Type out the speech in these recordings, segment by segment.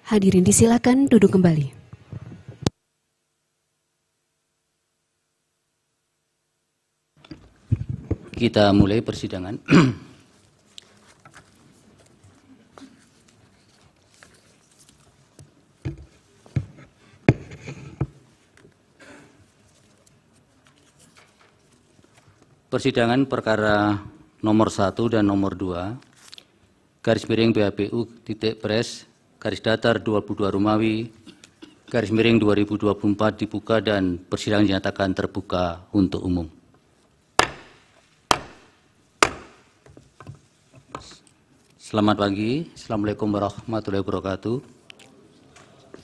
Hadirin disilakan duduk kembali. Kita mulai persidangan. Persidangan perkara nomor 1 dan nomor 2, garis miring BAPU titik pres, garis datar 22 Romawi, garis miring 2024 dibuka dan persidangan dinyatakan terbuka untuk umum. Selamat pagi, Assalamualaikum warahmatullahi wabarakatuh.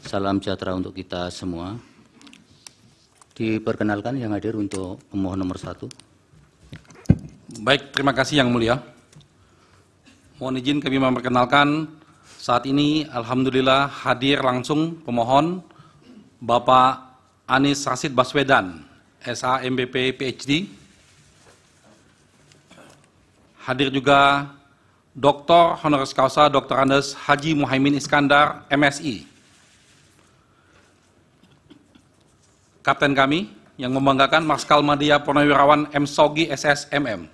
Salam sejahtera untuk kita semua. Diperkenalkan yang hadir untuk pemohon nomor 1. Baik, terima kasih Yang Mulia. Mohon izin kami memperkenalkan saat ini alhamdulillah hadir langsung pemohon Bapak Anies Rashid Baswedan, SA MBP PhD. Hadir juga Dr. Honoris Causa Dr. Andes Haji Muhaimin Iskandar, MSI. Kapten kami yang membanggakan Marskal Madya Purnawirawan M. Sogi SS MM.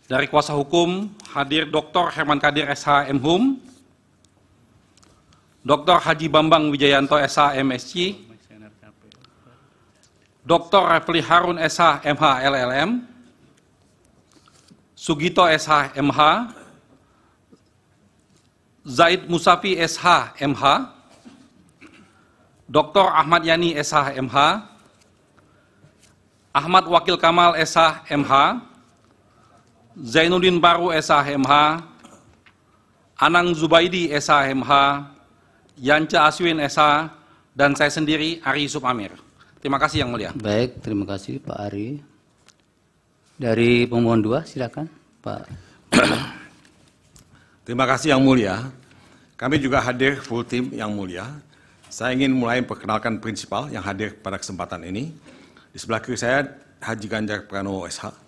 Dari kuasa hukum hadir Dr. Herman Kadir SH MHum, Dr. Haji Bambang Wijayanto SH MSc, Dr. Refli Harun SH MH LLM, Sugito SH MH, Zaid Musafi SH MH, Dr. Ahmad Yani SH MH, Ahmad Wakil Kamal SH MH, Zainuddin Baru SH MH, Anang Zubaidi SH MH, Yanca Aswin SH, dan saya sendiri Ari Yusuf Amir. Terima kasih Yang Mulia. Baik, terima kasih Pak Ari. Dari pemohon 2, silakan Pak. Terima kasih Yang Mulia. Kami juga hadir full tim Yang Mulia. Saya ingin mulai memperkenalkan prinsipal yang hadir pada kesempatan ini. Di sebelah kiri saya Haji Ganjar Pranowo SH.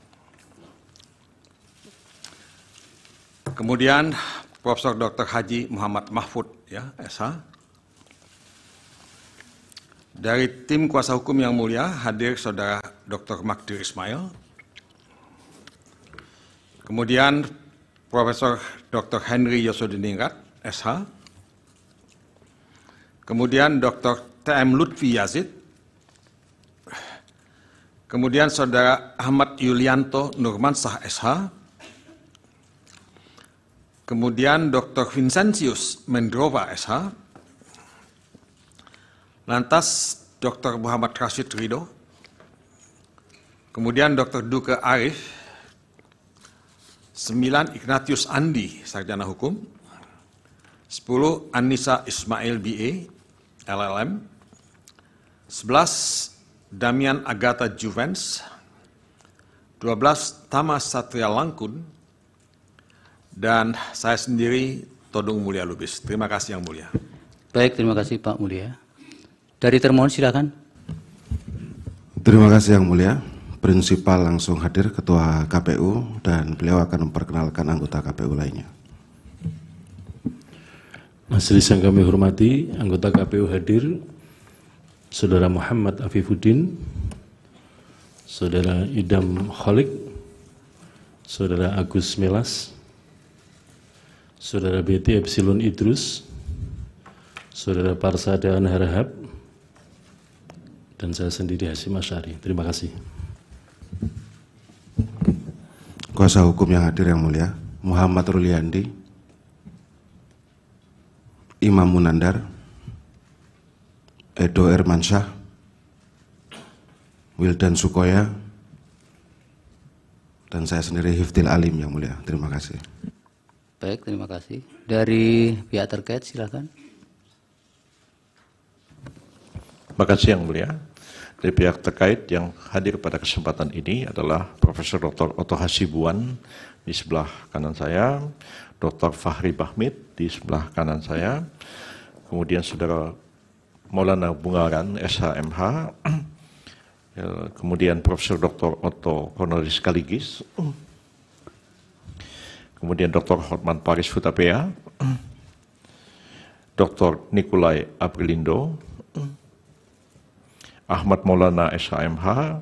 Kemudian Profesor Dr. Haji Muhammad Mahfud ya, SH. Dari tim kuasa hukum Yang Mulia hadir Saudara Dr. Magdir Ismail. Kemudian Profesor Dr. Henry Yosodiningrat, SH. Kemudian Dr. TM Lutfi Yazid. Kemudian Saudara Ahmad Yulianto Nurmansah, SH. Kemudian Dr. Vincentius Mendrova, SH. Lantas Dr. Muhammad Rashid Ridho. Kemudian Dr. Duke Arif. 9 Ignatius Andi, Sarjana Hukum. 10 Anissa Ismail BA, LLM. 11 Damian Agatha Juvens. 12 Tama Satria Langkun. Dan saya sendiri Todung Mulia Lubis. Terima kasih Yang Mulia. Baik, terima kasih Pak Mulia. Dari termohon silakan. Terima kasih Yang Mulia. Prinsipal langsung hadir Ketua KPU dan beliau akan memperkenalkan anggota KPU lainnya. Majelis yang kami hormati, anggota KPU hadir, Saudara Muhammad Afifuddin, Saudara Idam Kholik, Saudara Agus Melas, Saudara BT Epsilon Idrus, Saudara Parsadan Harahap, dan saya sendiri Hasyim Asyari. Terima kasih. Kuasa hukum yang hadir Yang Mulia, Muhammad Ruliandi, Imam Munandar, Edo Irmansyah, Wildan Sukoya, dan saya sendiri Hifdil Alim Yang Mulia. Terima kasih. Baik, terima kasih. Dari pihak terkait silakan. Terima kasih Yang Mulia. Dari pihak terkait yang hadir pada kesempatan ini adalah Profesor Dr. Oto Hasibuan di sebelah kanan saya, Dr. Fahri Bahmid di sebelah kanan saya, kemudian Saudara Maulana Bungaran, SHMH, kemudian Profesor Dr. Otto Honoris Kaligis, kemudian Dr. Hotman Paris Hutapea, Dr. Nikolai Aprilindo, Ahmad Maulana SHMH,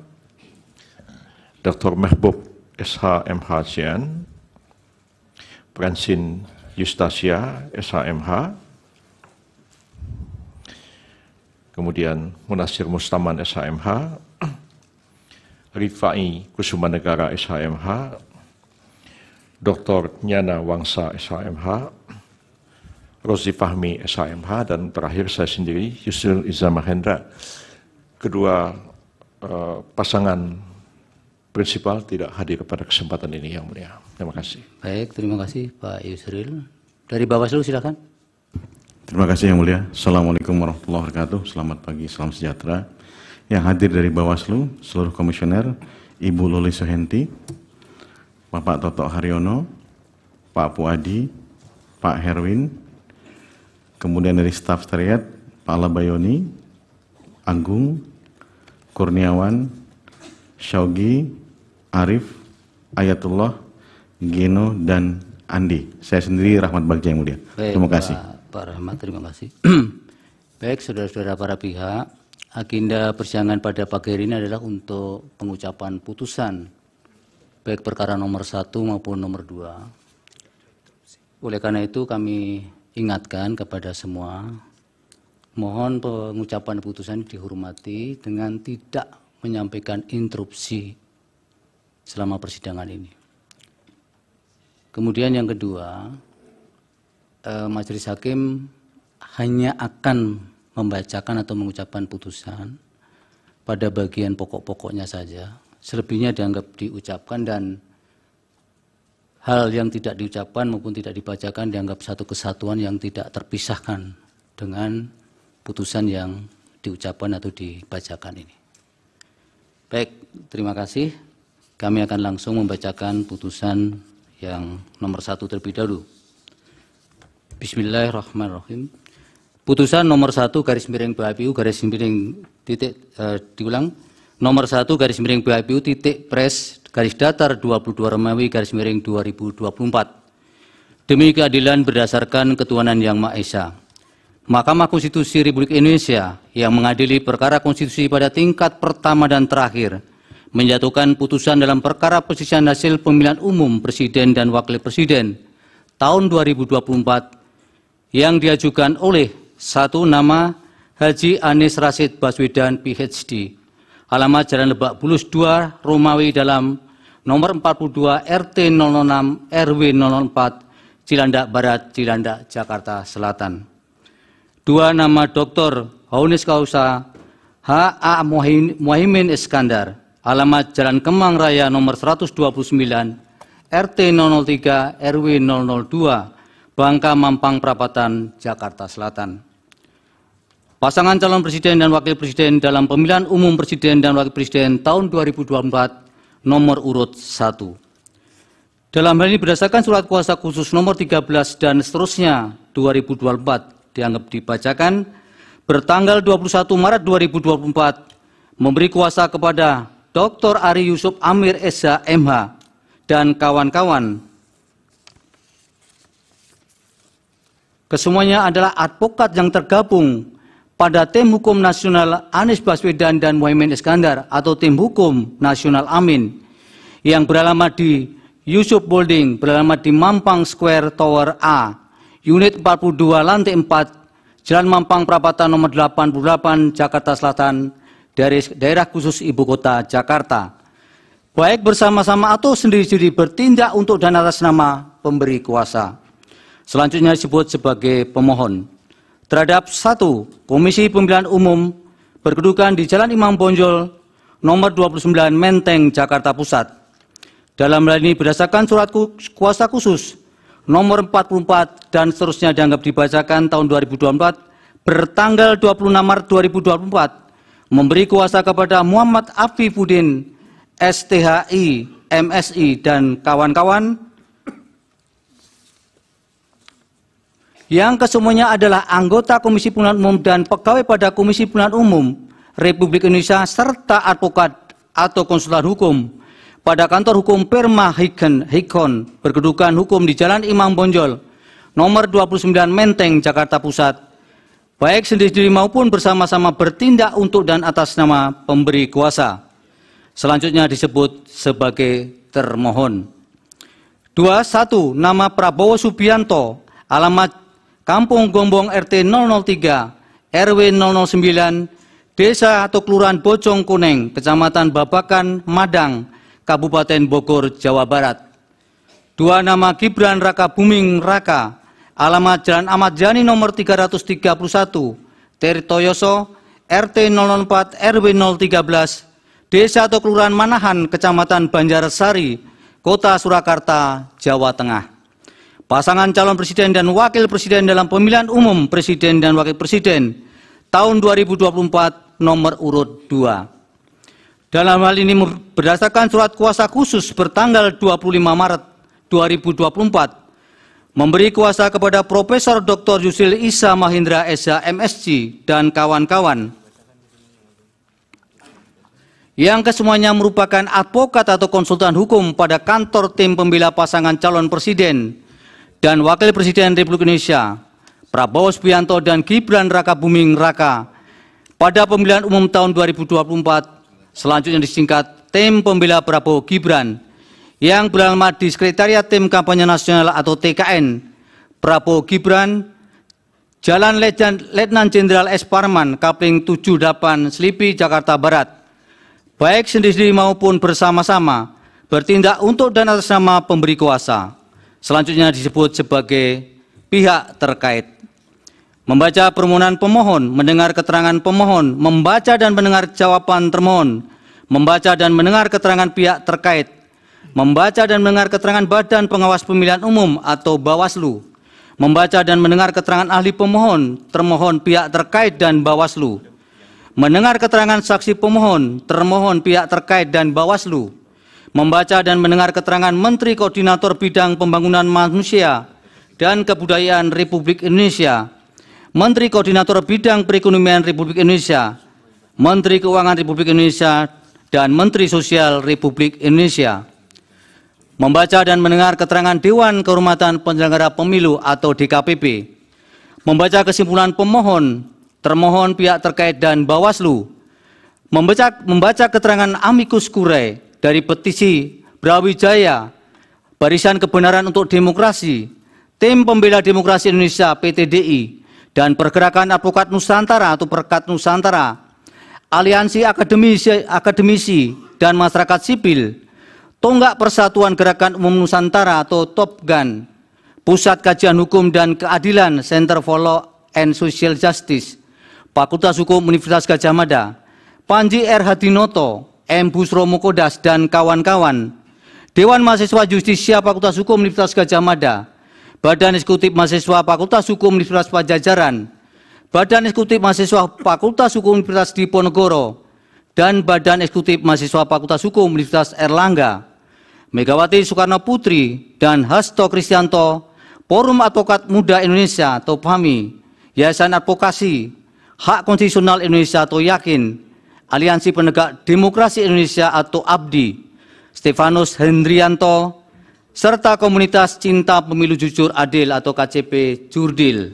Dr. Mehbub SHMH CN, Francine Yustasia SHMH, kemudian Munasir Mustaman SHMH, Rifai Kusumanegara SHMH, Dr. Nyana Wangsa SHMH, Rozi Fahmi SHMH, dan terakhir saya sendiri, Yusril Iza Mahendra. Kedua pasangan prinsipal tidak hadir pada kesempatan ini, Yang Mulia. Terima kasih. Baik, terima kasih Pak Yusril. Dari Bawaslu silakan. Terima kasih Yang Mulia. Assalamualaikum warahmatullahi wabarakatuh. Selamat pagi, salam sejahtera. Yang hadir dari Bawaslu, seluruh komisioner, Ibu Loli Suhenti, Bapak Toto Haryono, Pak Puadi, Pak Herwin, kemudian dari staf sekretariat, Pak Labayoni, Agung, Kurniawan, Syaugi, Arif, Ayatullah, Geno, dan Andi. Saya sendiri Rahmat Bagja, Yang Mulia. Baik, terima kasih. Pak Rahmat, terima kasih. Baik, saudara-saudara para pihak, agenda persidangan pada pagi hari ini adalah untuk pengucapan putusan, baik perkara nomor 1 maupun nomor 2. Oleh karena itu kami ingatkan kepada semua, mohon pengucapan putusan dihormati dengan tidak menyampaikan interupsi selama persidangan ini. Kemudian yang kedua, Majelis Hakim hanya akan membacakan atau mengucapkan putusan pada bagian pokok-pokoknya saja. Selebihnya dianggap diucapkan, dan hal yang tidak diucapkan maupun tidak dibacakan dianggap satu kesatuan yang tidak terpisahkan dengan putusan yang diucapkan atau dibacakan ini. Baik, terima kasih. Kami akan langsung membacakan putusan yang nomor 1 terlebih dahulu. Bismillahirrahmanirrahim. Putusan nomor 1 garis miring PHPU garis miring titik diulang. Nomor 1 garis miring PHPU titik pres garis datar 22 Romawi garis miring 2024. Demi keadilan berdasarkan ketuhanan yang Maha Esa, Mahkamah Konstitusi Republik Indonesia yang mengadili perkara konstitusi pada tingkat pertama dan terakhir menjatuhkan putusan dalam perkara perselisihan hasil pemilihan umum presiden dan wakil presiden tahun 2024 yang diajukan oleh satu nama Haji Anies Rashid Baswedan PhD, alamat Jalan Lebak Bulus 2 Romawi dalam nomor 42 RT 006 RW 004 Cilandak Barat, Cilandak, Jakarta Selatan. 2 nama Dr. Haunis Kausa H.A. Muhaimin Iskandar, alamat Jalan Kemang Raya nomor 129 RT 003 RW 002 Bangka Mampang Perapatan, Jakarta Selatan. Pasangan calon presiden dan wakil presiden dalam pemilihan umum presiden dan wakil presiden tahun 2024 nomor urut 1. Dalam hal ini berdasarkan surat kuasa khusus nomor 13 dan seterusnya 2024 dianggap dibacakan bertanggal 21 Maret 2024 memberi kuasa kepada Dr. Ari Yusuf Amir Esa MH dan kawan-kawan. Kesemuanya adalah advokat yang tergabung pada Tim Hukum Nasional Anies Baswedan dan Muhaimin Iskandar atau Tim Hukum Nasional Amin yang beralamat di Yusuf Building, beralamat di Mampang Square Tower A, Unit 42, Lantai 4, Jalan Mampang Perapatan nomor 88, Jakarta Selatan, dari daerah khusus Ibu Kota Jakarta, baik bersama-sama atau sendiri-sendiri bertindak untuk dan atas nama pemberi kuasa. Selanjutnya disebut sebagai pemohon. Terhadap 1. Komisi Pemilihan Umum berkedudukan di Jalan Imam Bonjol nomor 29 Menteng, Jakarta Pusat. Dalam hal ini berdasarkan surat kuasa khusus nomor 44 dan seterusnya dianggap dibacakan tahun 2024 bertanggal 26 Maret 2024 memberi kuasa kepada Muhammad Afifuddin STHI MSI dan kawan-kawan yang kesemuanya adalah anggota Komisi Pemilihan Umum dan pegawai pada Komisi Pemilihan Umum Republik Indonesia serta advokat atau konsultan hukum pada kantor hukum Perma Hikon berkedudukan hukum di Jalan Imam Bonjol nomor 29 Menteng, Jakarta Pusat baik sendiri maupun bersama-sama bertindak untuk dan atas nama pemberi kuasa. Selanjutnya disebut sebagai termohon. 2. 1. Nama Prabowo Subianto, alamat Kampung Gombong RT 003, RW 009, Desa atau Kelurahan Bojong Kuneng, Kecamatan Babakan, Madang, Kabupaten Bogor, Jawa Barat. 2. Nama Gibran Raka Buming Raka, alamat Jalan Ahmad Yani nomor 331, Tirtoyoso, RT 004, RW 013, Desa atau Kelurahan Manahan, Kecamatan Banjarsari, Kota Surakarta, Jawa Tengah. Pasangan calon presiden dan wakil presiden dalam pemilihan umum presiden dan wakil presiden tahun 2024 nomor urut 2. Dalam hal ini berdasarkan surat kuasa khusus bertanggal 25 Maret 2024 memberi kuasa kepada Profesor Dr. Yusril Issa Mahendra SH MSc dan kawan-kawan yang kesemuanya merupakan advokat atau konsultan hukum pada kantor tim pembela pasangan calon presiden dan wakil presiden Republik Indonesia Prabowo Subianto dan Gibran Raka Buming Raka pada pemilihan umum tahun 2024, selanjutnya disingkat Tim Pembela Prabowo Gibran, yang beralamat di Sekretariat Tim Kampanye Nasional atau TKN Prabowo Gibran, Jalan Letnan Jenderal S. Parman, Kapling 78, Selipi, Jakarta Barat, baik sendiri maupun bersama-sama, bertindak untuk dan atas nama pemberi kuasa. Selanjutnya disebut sebagai pihak terkait. Membaca permohonan pemohon, mendengar keterangan pemohon, membaca dan mendengar jawaban termohon, membaca dan mendengar keterangan pihak terkait, membaca dan mendengar keterangan Badan Pengawas Pemilihan Umum atau Bawaslu, membaca dan mendengar keterangan ahli pemohon, termohon, pihak terkait dan Bawaslu, mendengar keterangan saksi pemohon, termohon, pihak terkait dan Bawaslu, membaca dan mendengar keterangan Menteri Koordinator Bidang Pembangunan Manusia dan Kebudayaan Republik Indonesia, Menteri Koordinator Bidang Perekonomian Republik Indonesia, Menteri Keuangan Republik Indonesia, dan Menteri Sosial Republik Indonesia. Membaca dan mendengar keterangan Dewan Kehormatan Penyelenggara Pemilu atau DKPP. Membaca kesimpulan pemohon, termohon, pihak terkait, dan Bawaslu. Membaca keterangan amicus curiae dari petisi Brawijaya, Barisan Kebenaran untuk Demokrasi, Tim Pembela Demokrasi Indonesia PTDI, dan Pergerakan Advokat Nusantara atau Perkat Nusantara, Aliansi Akademisi dan Masyarakat Sipil, Tonggak Persatuan Gerakan Umum Nusantara atau TOPGAN, Pusat Kajian Hukum dan Keadilan Center for Law and Social Justice, Fakultas Hukum Universitas Gadjah Mada, Panji R. Hadinoto, M. Busro Mukodas, dan kawan-kawan, Dewan Mahasiswa Justisia Fakultas Hukum Universitas Gadjah Mada, Badan Eksekutif Mahasiswa Fakultas Hukum Universitas Pajajaran, Badan Eksekutif Mahasiswa Fakultas Hukum Universitas Diponegoro, dan Badan Eksekutif Mahasiswa Fakultas Hukum Universitas Erlangga, Megawati Soekarno Putri, dan Hasto Kristianto, Forum Advokat Muda Indonesia atau PAMI, Yayasan Advokasi, Hak Konstitusional Indonesia atau YAKIN, Aliansi Penegak Demokrasi Indonesia atau ABDI, Stefanus Hendrianto, serta Komunitas Cinta Pemilu Jujur Adil atau KCP Jurdil.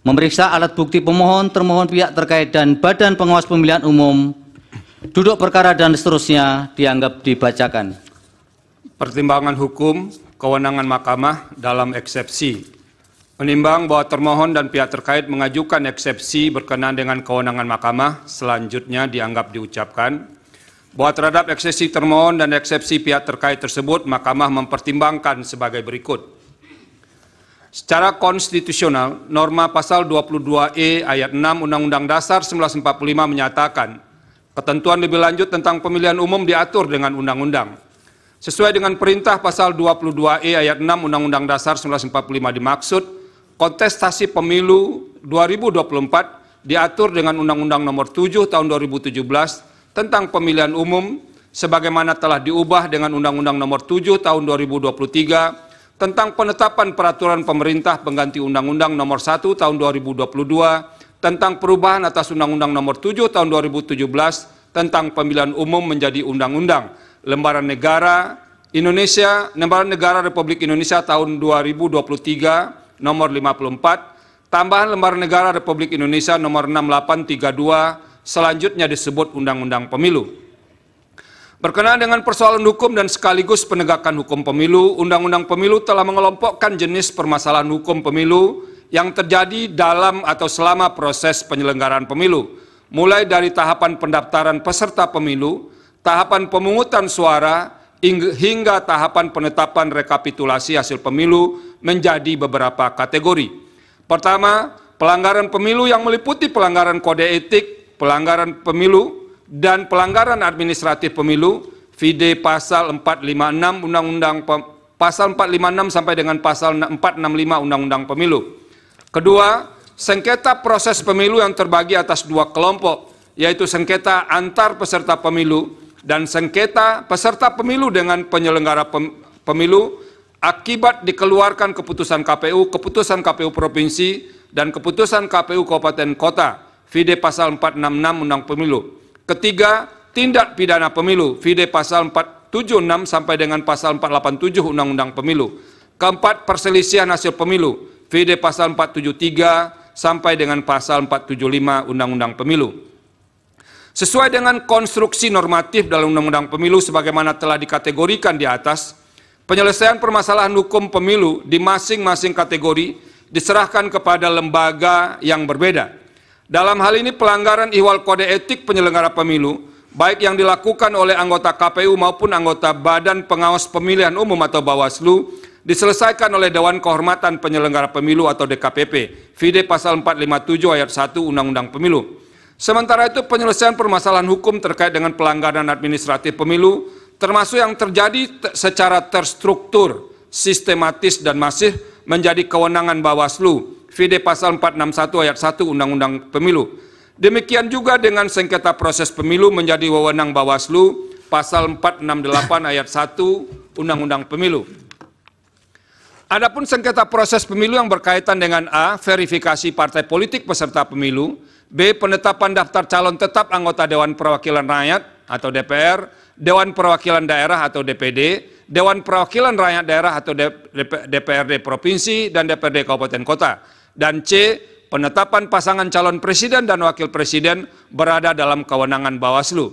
Memeriksa alat bukti pemohon, termohon, pihak terkait, dan Badan Pengawas Pemilihan Umum, duduk perkara dan seterusnya dianggap dibacakan. Pertimbangan hukum, kewenangan Mahkamah dalam eksepsi. Menimbang bahwa termohon dan pihak terkait mengajukan eksepsi berkenaan dengan kewenangan Mahkamah, selanjutnya dianggap diucapkan bahwa terhadap eksepsi termohon dan eksepsi pihak terkait tersebut, Mahkamah mempertimbangkan sebagai berikut. Secara konstitusional, norma pasal 22E ayat 6 Undang-Undang Dasar 1945 menyatakan, ketentuan lebih lanjut tentang pemilihan umum diatur dengan undang-undang. Sesuai dengan perintah pasal 22E ayat 6 Undang-Undang Dasar 1945 dimaksud, kontestasi pemilu 2024 diatur dengan Undang-Undang Nomor 7 Tahun 2017 tentang pemilihan umum sebagaimana telah diubah dengan Undang-Undang Nomor 7 Tahun 2023 tentang penetapan peraturan pemerintah pengganti Undang-Undang Nomor 1 Tahun 2022 tentang perubahan atas Undang-Undang Nomor 7 Tahun 2017 tentang pemilihan umum menjadi Undang-Undang Lembaran Negara Indonesia, Lembaran Negara Republik Indonesia tahun 2023 Nomor 54 tambahan Lembaran Negara Republik Indonesia nomor 6832, selanjutnya disebut Undang-Undang Pemilu. Berkenaan dengan persoalan hukum dan sekaligus penegakan hukum pemilu, Undang-Undang Pemilu telah mengelompokkan jenis permasalahan hukum pemilu yang terjadi dalam atau selama proses penyelenggaraan pemilu, mulai dari tahapan pendaftaran peserta pemilu, tahapan pemungutan suara, hingga tahapan penetapan rekapitulasi hasil pemilu menjadi beberapa kategori. Pertama, pelanggaran pemilu yang meliputi pelanggaran kode etik, pelanggaran pemilu, dan pelanggaran administratif pemilu, vide pasal 456 Undang-Undang pasal 456 sampai dengan pasal 465 Undang-Undang Pemilu. Kedua, sengketa proses pemilu yang terbagi atas dua kelompok, yaitu sengketa antar peserta pemilu dan sengketa peserta pemilu dengan penyelenggara pemilu akibat dikeluarkan keputusan KPU Provinsi, dan keputusan KPU Kabupaten Kota, vide pasal 466 Undang Pemilu. Ketiga, tindak pidana pemilu, vide pasal 476 sampai dengan pasal 487 Undang-Undang Pemilu. Keempat, perselisihan hasil pemilu, vide pasal 473 sampai dengan pasal 475 Undang-Undang Pemilu. Sesuai dengan konstruksi normatif dalam Undang-Undang Pemilu sebagaimana telah dikategorikan di atas, penyelesaian permasalahan hukum pemilu di masing-masing kategori diserahkan kepada lembaga yang berbeda. Dalam hal ini pelanggaran ihwal kode etik penyelenggara pemilu, baik yang dilakukan oleh anggota KPU maupun anggota Badan Pengawas Pemilihan Umum atau Bawaslu, diselesaikan oleh Dewan Kehormatan Penyelenggara Pemilu atau DKPP, vide pasal 457 ayat 1 Undang-Undang Pemilu. Sementara itu penyelesaian permasalahan hukum terkait dengan pelanggaran administratif pemilu, termasuk yang terjadi secara terstruktur, sistematis dan masif menjadi kewenangan Bawaslu, vide pasal 461 ayat 1 Undang-Undang Pemilu. Demikian juga dengan sengketa proses pemilu menjadi wewenang Bawaslu, pasal 468 ayat 1 Undang-Undang Pemilu. Adapun sengketa proses pemilu yang berkaitan dengan A, verifikasi partai politik peserta pemilu, B, penetapan daftar calon tetap anggota Dewan Perwakilan Rakyat atau DPR, Dewan Perwakilan Daerah atau DPD, Dewan Perwakilan Rakyat Daerah atau DPRD Provinsi dan DPRD Kabupaten Kota. Dan C, penetapan pasangan calon presiden dan wakil presiden berada dalam kewenangan Bawaslu.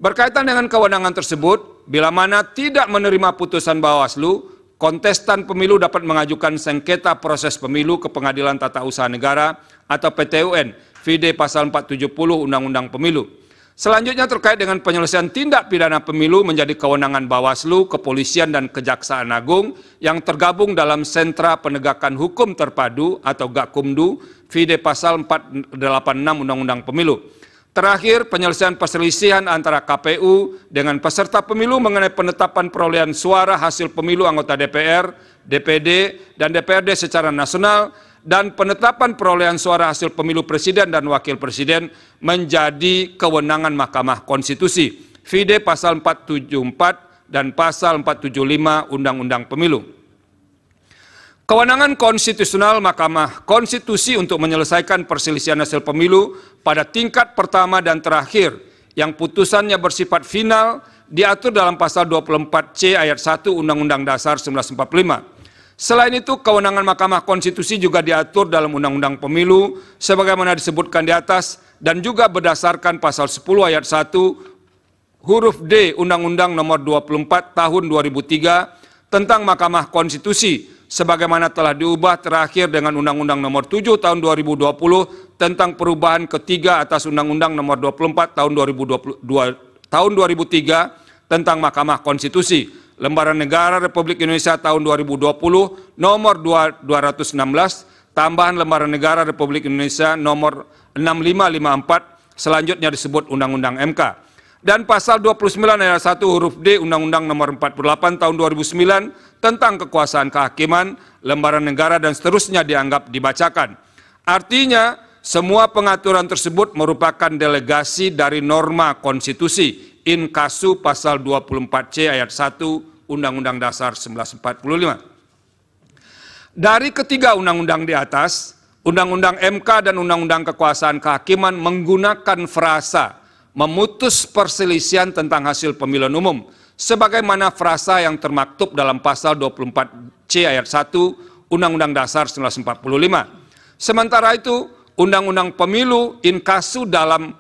Berkaitan dengan kewenangan tersebut, bila mana tidak menerima putusan Bawaslu, kontestan pemilu dapat mengajukan sengketa proses pemilu ke Pengadilan Tata Usaha Negara atau PT-UN, vide pasal 470 Undang-Undang Pemilu. Selanjutnya terkait dengan penyelesaian tindak pidana pemilu menjadi kewenangan Bawaslu, Kepolisian, dan Kejaksaan Agung yang tergabung dalam Sentra Penegakan Hukum Terpadu atau Gakumdu, vide pasal 486 Undang-Undang Pemilu. Terakhir, penyelesaian perselisihan antara KPU dengan peserta pemilu mengenai penetapan perolehan suara hasil pemilu anggota DPR, DPD, dan DPRD secara nasional, dan penetapan perolehan suara hasil pemilu presiden dan wakil presiden menjadi kewenangan Mahkamah Konstitusi, vide pasal 474 dan pasal 475 Undang-Undang Pemilu. Kewenangan konstitusional Mahkamah Konstitusi untuk menyelesaikan perselisihan hasil pemilu pada tingkat pertama dan terakhir yang putusannya bersifat final diatur dalam pasal 24C ayat 1 Undang-Undang Dasar 1945. Selain itu, kewenangan Mahkamah Konstitusi juga diatur dalam Undang-Undang Pemilu sebagaimana disebutkan di atas dan juga berdasarkan pasal 10 ayat 1 huruf D Undang-Undang Nomor 24 Tahun 2003 tentang Mahkamah Konstitusi sebagaimana telah diubah terakhir dengan Undang-Undang Nomor 7 Tahun 2020 tentang perubahan ketiga atas Undang-Undang Nomor 24 Tahun 2003 tentang Mahkamah Konstitusi. Lembaran Negara Republik Indonesia tahun 2020 nomor 216, tambahan Lembaran Negara Republik Indonesia nomor 6554, selanjutnya disebut Undang-Undang MK. Dan pasal 29 ayat 1 huruf D Undang-Undang nomor 48 tahun 2009 tentang kekuasaan kehakiman, lembaran negara dan seterusnya dianggap dibacakan. Artinya, semua pengaturan tersebut merupakan delegasi dari norma konstitusi in casu pasal 24C ayat 1 Undang-Undang Dasar 1945. Dari ketiga undang-undang di atas, Undang-Undang MK dan Undang-Undang Kekuasaan Kehakiman menggunakan frasa memutus perselisihan tentang hasil pemilihan umum, sebagaimana frasa yang termaktub dalam pasal 24C ayat 1 Undang-Undang Dasar 1945. Sementara itu, Undang-Undang Pemilu inkasu dalam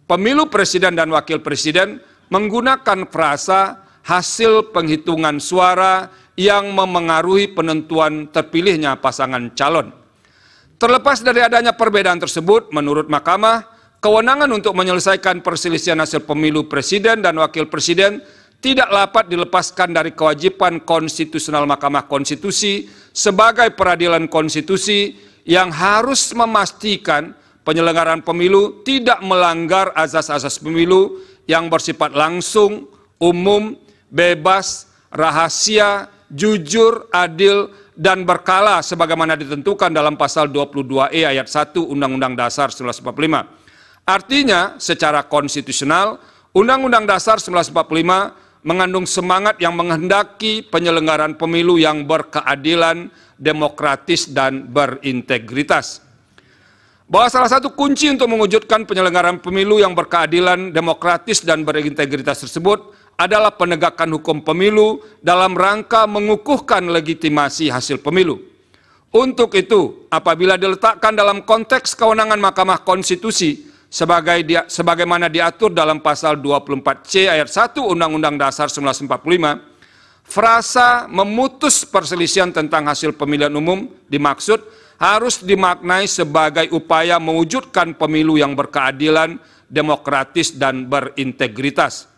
Pemilu Presiden dan Wakil Presiden menggunakan frasa hasil penghitungan suara yang memengaruhi penentuan terpilihnya pasangan calon. Terlepas dari adanya perbedaan tersebut, menurut Mahkamah, kewenangan untuk menyelesaikan perselisihan hasil pemilu presiden dan wakil presiden tidak dapat dilepaskan dari kewajiban konstitusional Mahkamah Konstitusi sebagai peradilan konstitusi yang harus memastikan penyelenggaraan pemilu tidak melanggar azas-azas pemilu yang bersifat langsung, umum, bebas, rahasia, jujur, adil, dan berkala sebagaimana ditentukan dalam pasal 22E ayat 1 Undang-Undang Dasar 1945. Artinya, secara konstitusional, Undang-Undang Dasar 1945 mengandung semangat yang menghendaki penyelenggaraan pemilu yang berkeadilan, demokratis, dan berintegritas. Bahwa salah satu kunci untuk mewujudkan penyelenggaraan pemilu yang berkeadilan, demokratis, dan berintegritas tersebut adalah penegakan hukum pemilu dalam rangka mengukuhkan legitimasi hasil pemilu. Untuk itu, apabila diletakkan dalam konteks kewenangan Mahkamah Konstitusi sebagaimana diatur dalam pasal 24C ayat 1 Undang-Undang Dasar 1945, frasa memutus perselisihan tentang hasil pemilihan umum dimaksud harus dimaknai sebagai upaya mewujudkan pemilu yang berkeadilan, demokratis, dan berintegritas.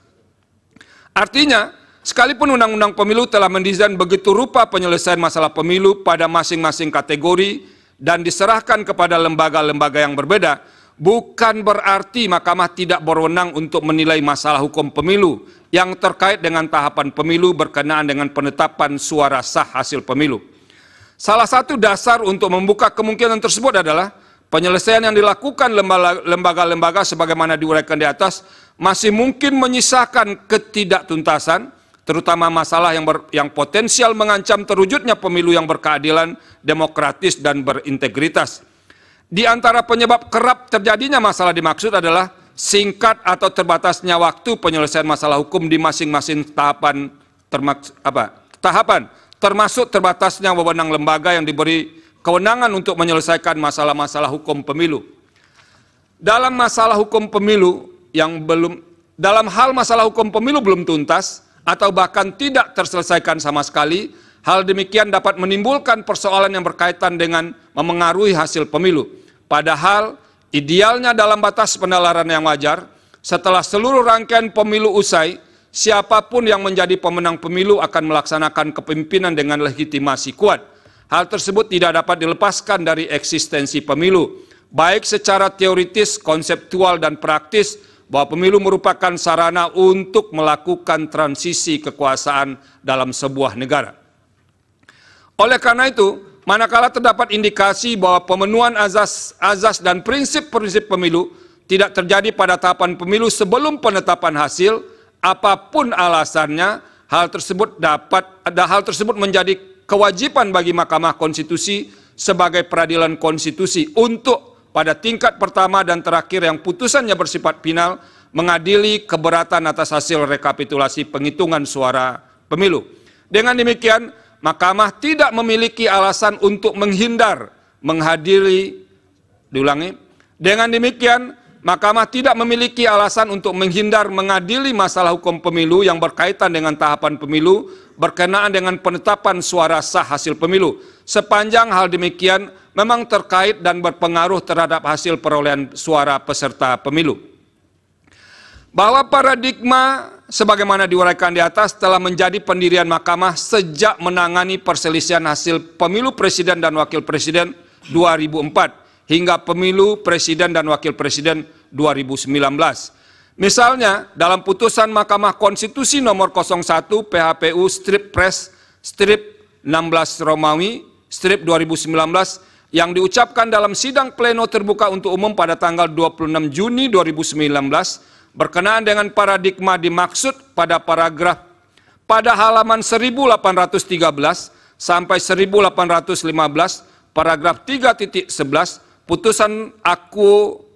Artinya, sekalipun Undang-Undang Pemilu telah mendesain begitu rupa penyelesaian masalah pemilu pada masing-masing kategori dan diserahkan kepada lembaga-lembaga yang berbeda, bukan berarti Mahkamah tidak berwenang untuk menilai masalah hukum pemilu yang terkait dengan tahapan pemilu berkenaan dengan penetapan suara sah hasil pemilu. Salah satu dasar untuk membuka kemungkinan tersebut adalah penyelesaian yang dilakukan lembaga-lembaga sebagaimana diuraikan di atas masih mungkin menyisakan ketidaktuntasan, terutama masalah yang potensial mengancam terwujudnya pemilu yang berkeadilan, demokratis, dan berintegritas. Di antara penyebab kerap terjadinya masalah dimaksud adalah singkat atau terbatasnya waktu penyelesaian masalah hukum di masing-masing tahapan, termasuk terbatasnya wewenang lembaga yang diberi kewenangan untuk menyelesaikan masalah-masalah hukum pemilu. Dalam hal masalah hukum pemilu belum tuntas atau bahkan tidak terselesaikan sama sekali, hal demikian dapat menimbulkan persoalan yang berkaitan dengan memengaruhi hasil pemilu. Padahal idealnya dalam batas penalaran yang wajar, setelah seluruh rangkaian pemilu usai, siapapun yang menjadi pemenang pemilu akan melaksanakan kepemimpinan dengan legitimasi kuat. Hal tersebut tidak dapat dilepaskan dari eksistensi pemilu, baik secara teoritis, konseptual, dan praktis, bahwa pemilu merupakan sarana untuk melakukan transisi kekuasaan dalam sebuah negara. Oleh karena itu, manakala terdapat indikasi bahwa pemenuhan azas dan prinsip-prinsip pemilu tidak terjadi pada tahapan pemilu sebelum penetapan hasil, apapun alasannya, hal tersebut menjadi kewajiban bagi Mahkamah Konstitusi sebagai peradilan konstitusi untuk pada tingkat pertama dan terakhir yang putusannya bersifat final mengadili keberatan atas hasil rekapitulasi penghitungan suara pemilu. Dengan demikian, Mahkamah tidak memiliki alasan untuk Mahkamah tidak memiliki alasan untuk menghindar mengadili masalah hukum pemilu yang berkaitan dengan tahapan pemilu berkenaan dengan penetapan suara sah hasil pemilu, sepanjang hal demikian memang terkait dan berpengaruh terhadap hasil perolehan suara peserta pemilu. Bahwa paradigma sebagaimana diuraikan di atas telah menjadi pendirian Mahkamah sejak menangani perselisihan hasil pemilu presiden dan wakil presiden 2004 hingga pemilu presiden dan wakil presiden 2019. Misalnya, dalam putusan Mahkamah Konstitusi nomor 01 PHPU strip pres strip 16 Romawi strip 2019 yang diucapkan dalam sidang pleno terbuka untuk umum pada tanggal 26 Juni 2019 berkenaan dengan paradigma dimaksud pada paragraf pada halaman 1813 sampai 1815 paragraf 3.11 putusan aku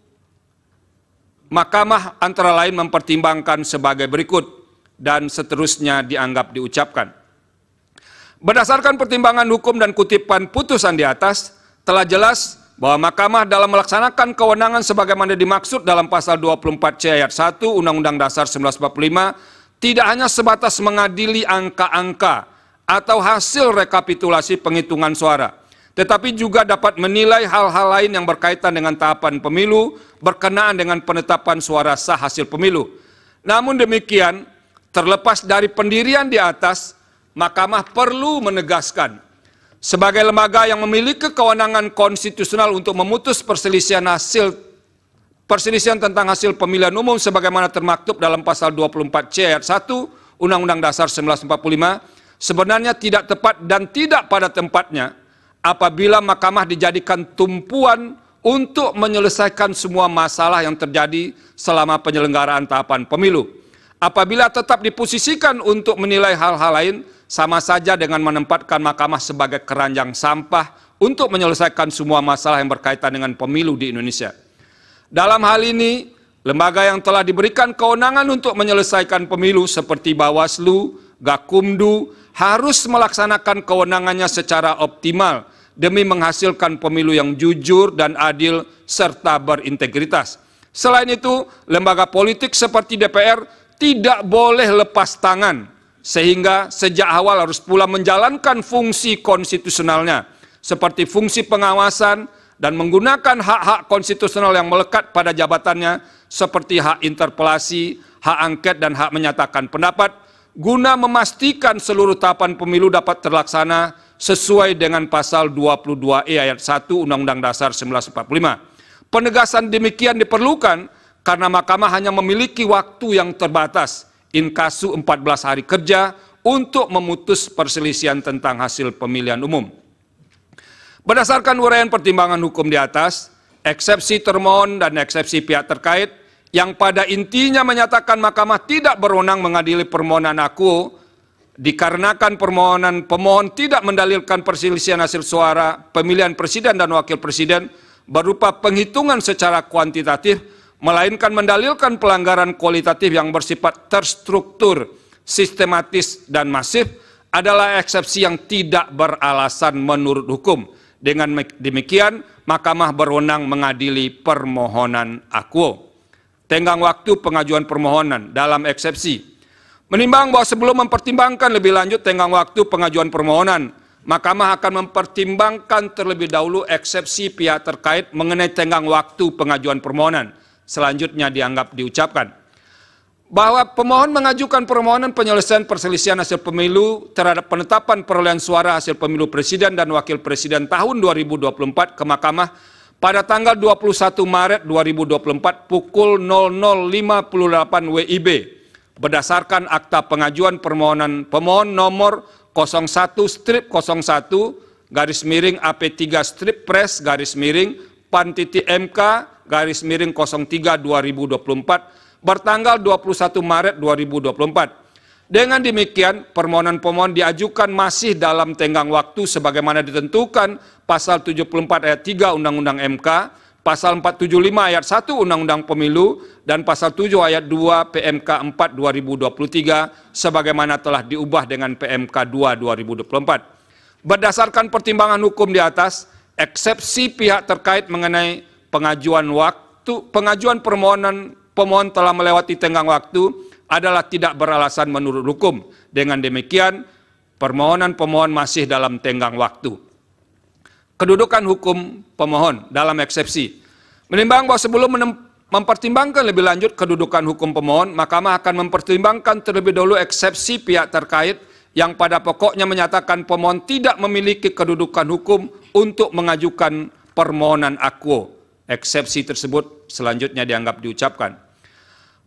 Mahkamah antara lain mempertimbangkan sebagai berikut dan seterusnya dianggap diucapkan. Berdasarkan pertimbangan hukum dan kutipan putusan di atas, telah jelas bahwa Mahkamah dalam melaksanakan kewenangan sebagaimana dimaksud dalam pasal 24C ayat 1 Undang-Undang Dasar 1945 tidak hanya sebatas mengadili angka-angka atau hasil rekapitulasi penghitungan suara, tetapi juga dapat menilai hal-hal lain yang berkaitan dengan tahapan pemilu berkenaan dengan penetapan suara sah hasil pemilu. Namun demikian, terlepas dari pendirian di atas, Mahkamah perlu menegaskan sebagai lembaga yang memiliki kewenangan konstitusional untuk memutus perselisihan tentang hasil pemilihan umum sebagaimana termaktub dalam pasal 24C ayat 1 Undang-Undang Dasar 1945 sebenarnya tidak tepat dan tidak pada tempatnya apabila Mahkamah dijadikan tumpuan untuk menyelesaikan semua masalah yang terjadi selama penyelenggaraan tahapan pemilu. Apabila tetap diposisikan untuk menilai hal-hal lain, sama saja dengan menempatkan Mahkamah sebagai keranjang sampah untuk menyelesaikan semua masalah yang berkaitan dengan pemilu di Indonesia. Dalam hal ini, lembaga yang telah diberikan kewenangan untuk menyelesaikan pemilu seperti Bawaslu, Gakumdu, harus melaksanakan kewenangannya secara optimal demi menghasilkan pemilu yang jujur dan adil serta berintegritas. Selain itu, lembaga politik seperti DPR tidak boleh lepas tangan, sehingga sejak awal harus pula menjalankan fungsi konstitusionalnya, seperti fungsi pengawasan dan menggunakan hak-hak konstitusional yang melekat pada jabatannya, seperti hak interpelasi, hak angket, dan hak menyatakan pendapat, guna memastikan seluruh tahapan pemilu dapat terlaksana sesuai dengan pasal 22E ayat 1 Undang-Undang Dasar 1945. Penegasan demikian diperlukan karena Mahkamah hanya memiliki waktu yang terbatas, inkasu 14 hari kerja, untuk memutus perselisihan tentang hasil pemilihan umum. Berdasarkan uraian pertimbangan hukum di atas, eksepsi termohon dan eksepsi pihak terkait yang pada intinya menyatakan Mahkamah tidak berwenang mengadili permohonan akuo dikarenakan pemohon tidak mendalilkan perselisihan hasil suara pemilihan presiden dan wakil presiden berupa penghitungan secara kuantitatif, melainkan mendalilkan pelanggaran kualitatif yang bersifat terstruktur, sistematis, dan masif, adalah eksepsi yang tidak beralasan menurut hukum. Dengan demikian, Mahkamah berwenang mengadili permohonan akuo. Tenggang waktu pengajuan permohonan dalam eksepsi. Menimbang bahwa sebelum mempertimbangkan lebih lanjut tenggang waktu pengajuan permohonan, Mahkamah akan mempertimbangkan terlebih dahulu eksepsi pihak terkait mengenai tenggang waktu pengajuan permohonan. Selanjutnya dianggap diucapkan bahwa pemohon mengajukan permohonan penyelesaian perselisihan hasil pemilu terhadap penetapan perolehan suara hasil pemilu presiden dan wakil presiden tahun 2024 ke Mahkamah pada tanggal 21 Maret 2024 pukul 00.58 WIB berdasarkan akta pengajuan permohonan pemohon nomor 01/01 /AP3/Pres/PAN.MK /03/2024 bertanggal 21 Maret 2024. Dengan demikian, permohonan pemohon diajukan masih dalam tenggang waktu sebagaimana ditentukan pasal 74 ayat 3 Undang-Undang MK, pasal 475 ayat 1 Undang-Undang Pemilu, dan pasal 7 ayat 2 PMK 4 2023 sebagaimana telah diubah dengan PMK 2 2024. Berdasarkan pertimbangan hukum di atas, eksepsi pihak terkait mengenai pengajuan permohonan pemohon telah melewati tenggang waktu adalah tidak beralasan menurut hukum. Dengan demikian, permohonan pemohon masih dalam tenggang waktu. Kedudukan hukum pemohon dalam eksepsi. Menimbang bahwa sebelum mempertimbangkan lebih lanjut kedudukan hukum pemohon, Mahkamah akan mempertimbangkan terlebih dahulu eksepsi pihak terkait yang pada pokoknya menyatakan pemohon tidak memiliki kedudukan hukum untuk mengajukan permohonan akuo. Eksepsi tersebut selanjutnya dianggap diucapkan.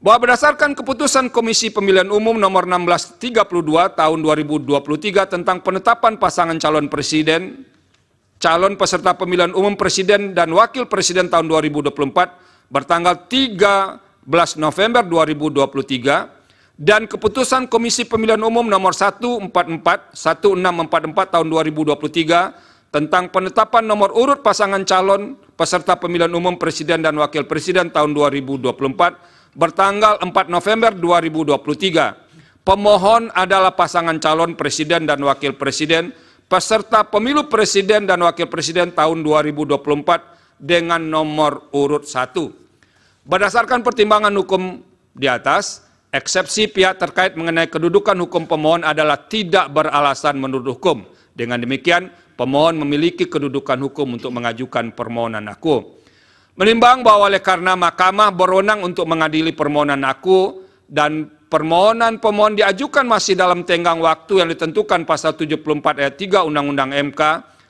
Bahwa berdasarkan keputusan Komisi Pemilihan Umum nomor 1632 tahun 2023 tentang penetapan pasangan calon presiden, calon peserta pemilihan umum presiden dan wakil presiden tahun 2024 bertanggal 13 November 2023 dan keputusan Komisi Pemilihan Umum nomor 1644 tahun 2023 tentang penetapan nomor urut pasangan calon peserta pemilihan umum presiden dan wakil presiden tahun 2024 bertanggal 4 November 2023. Pemohon adalah pasangan calon presiden dan wakil presiden peserta pemilu presiden dan wakil presiden tahun 2024 dengan nomor urut 1. Berdasarkan pertimbangan hukum di atas, eksepsi pihak terkait mengenai kedudukan hukum pemohon adalah tidak beralasan menurut hukum. Dengan demikian, pemohon memiliki kedudukan hukum untuk mengajukan permohonan aku. Menimbang bahwa oleh karena Mahkamah berwenang untuk mengadili permohonan aku dan permohonan pemohon diajukan masih dalam tenggang waktu yang ditentukan pasal 74 ayat 3 Undang-Undang MK,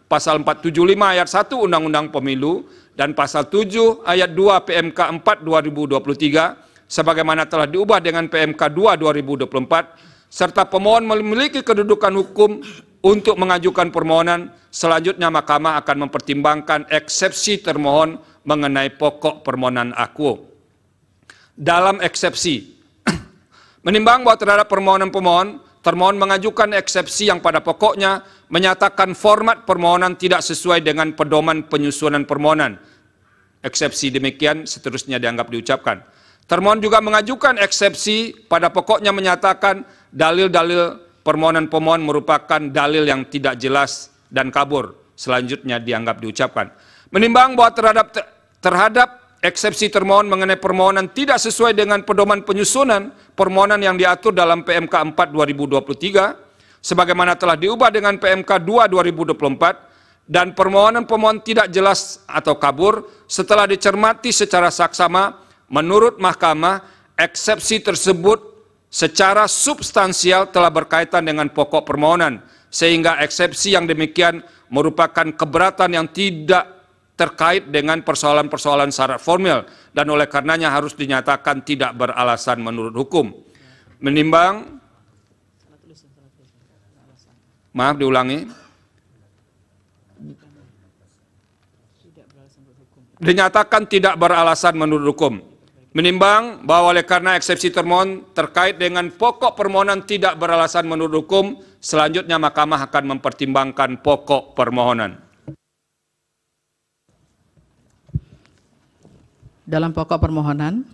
pasal 475 ayat 1 Undang-Undang Pemilu, dan pasal 7 ayat 2 PMK 4 2023, sebagaimana telah diubah dengan PMK 2 2024, serta pemohon memiliki kedudukan hukum untuk mengajukan permohonan, selanjutnya Mahkamah akan mempertimbangkan eksepsi termohon mengenai pokok permohonan aku. Dalam eksepsi, menimbang bahwa terhadap permohonan pemohon, termohon mengajukan eksepsi yang pada pokoknya menyatakan format permohonan tidak sesuai dengan pedoman penyusunan permohonan. Eksepsi demikian seterusnya dianggap diucapkan. Termohon juga mengajukan eksepsi pada pokoknya menyatakan dalil-dalil permohonan pemohon merupakan dalil yang tidak jelas dan kabur. Selanjutnya dianggap diucapkan. Menimbang bahwa terhadap eksepsi termohon mengenai permohonan tidak sesuai dengan pedoman penyusunan permohonan yang diatur dalam PMK 4 2023, sebagaimana telah diubah dengan PMK 2 2024, dan permohonan pemohon tidak jelas atau kabur, setelah dicermati secara saksama, menurut Mahkamah, eksepsi tersebut secara substansial telah berkaitan dengan pokok permohonan, sehingga eksepsi yang demikian merupakan keberatan yang tidak terkait dengan persoalan-persoalan syarat formil dan oleh karenanya harus dinyatakan tidak beralasan menurut hukum. Menimbang, maaf diulangi, dinyatakan tidak beralasan menurut hukum. Menimbang bahwa oleh karena eksepsi termohon terkait dengan pokok permohonan tidak beralasan menurut hukum, selanjutnya Mahkamah akan mempertimbangkan pokok permohonan. Dalam pokok permohonan,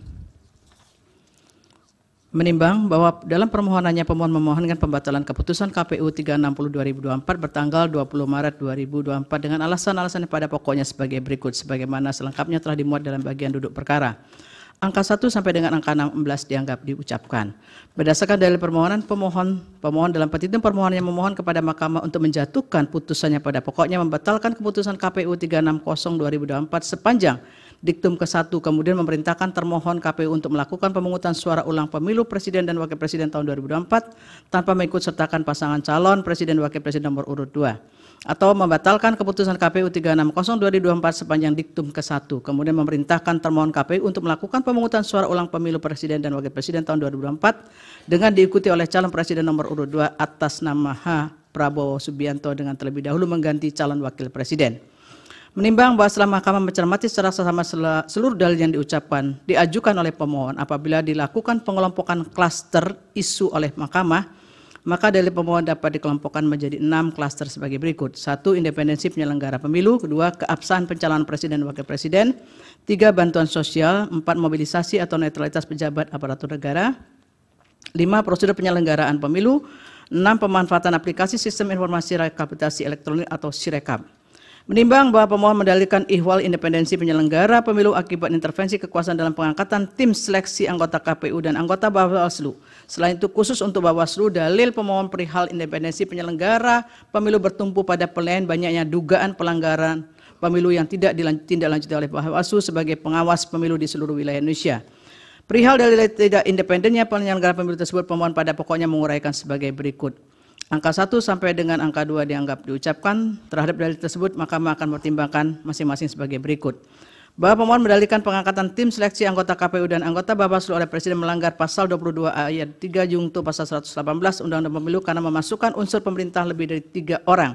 menimbang bahwa dalam permohonannya pemohon memohonkan pembatalan keputusan KPU 360/2024 bertanggal 20 Maret 2024 dengan alasan-alasan pada pokoknya sebagai berikut, sebagaimana selengkapnya telah dimuat dalam bagian duduk perkara. Angka 1 sampai dengan angka 16 dianggap diucapkan. Berdasarkan dalil permohonan, pemohon dalam petitum permohonannya memohon kepada Mahkamah untuk menjatuhkan putusannya pada pokoknya membatalkan keputusan KPU 360/2024 sepanjang diktum ke-1, kemudian memerintahkan termohon KPU untuk melakukan pemungutan suara ulang pemilu presiden dan wakil presiden tahun 2024 tanpa mengikut sertakan pasangan calon presiden dan wakil presiden nomor urut 2, atau membatalkan keputusan KPU 360/2024 sepanjang diktum ke-1, kemudian memerintahkan termohon KPU untuk melakukan pemungutan suara ulang pemilu presiden dan wakil presiden tahun 2024 dengan diikuti oleh calon presiden nomor urut 2 atas nama H. Prabowo Subianto dengan terlebih dahulu mengganti calon wakil presiden. Menimbang bahwa setelah Mahkamah mencermati secara seksama seluruh dalil yang diajukan oleh pemohon, apabila dilakukan pengelompokan klaster isu oleh Mahkamah, maka dalil pemohon dapat dikelompokkan menjadi 6 klaster sebagai berikut. 1. Independensi penyelenggara pemilu. 2. Keabsahan pencalonan presiden dan wakil presiden. 3. Bantuan sosial. 4. Mobilisasi atau netralitas pejabat aparatur negara. 5. Prosedur penyelenggaraan pemilu. 6. Pemanfaatan aplikasi sistem informasi rekapitulasi elektronik atau Sirekap. Menimbang bahwa pemohon mendalilkan ihwal independensi penyelenggara pemilu akibat intervensi kekuasaan dalam pengangkatan tim seleksi anggota KPU dan anggota Bawaslu. Selain itu khusus untuk Bawaslu, dalil pemohon perihal independensi penyelenggara pemilu bertumpu pada banyaknya dugaan pelanggaran pemilu yang tidak ditindaklanjuti oleh Bawaslu sebagai pengawas pemilu di seluruh wilayah Indonesia. Perihal dalil tidak independennya penyelenggara pemilu tersebut, pemohon pada pokoknya menguraikan sebagai berikut. Angka 1 sampai dengan angka 2 dianggap diucapkan. Terhadap dalil tersebut, Mahkamah akan mempertimbangkan masing-masing sebagai berikut. Bahwa pemohon mendalilkan pengangkatan tim seleksi anggota KPU dan anggota Bawaslu oleh Presiden melanggar pasal 22 ayat 3 junto pasal 118 Undang-Undang Pemilu karena memasukkan unsur pemerintah lebih dari 3 orang.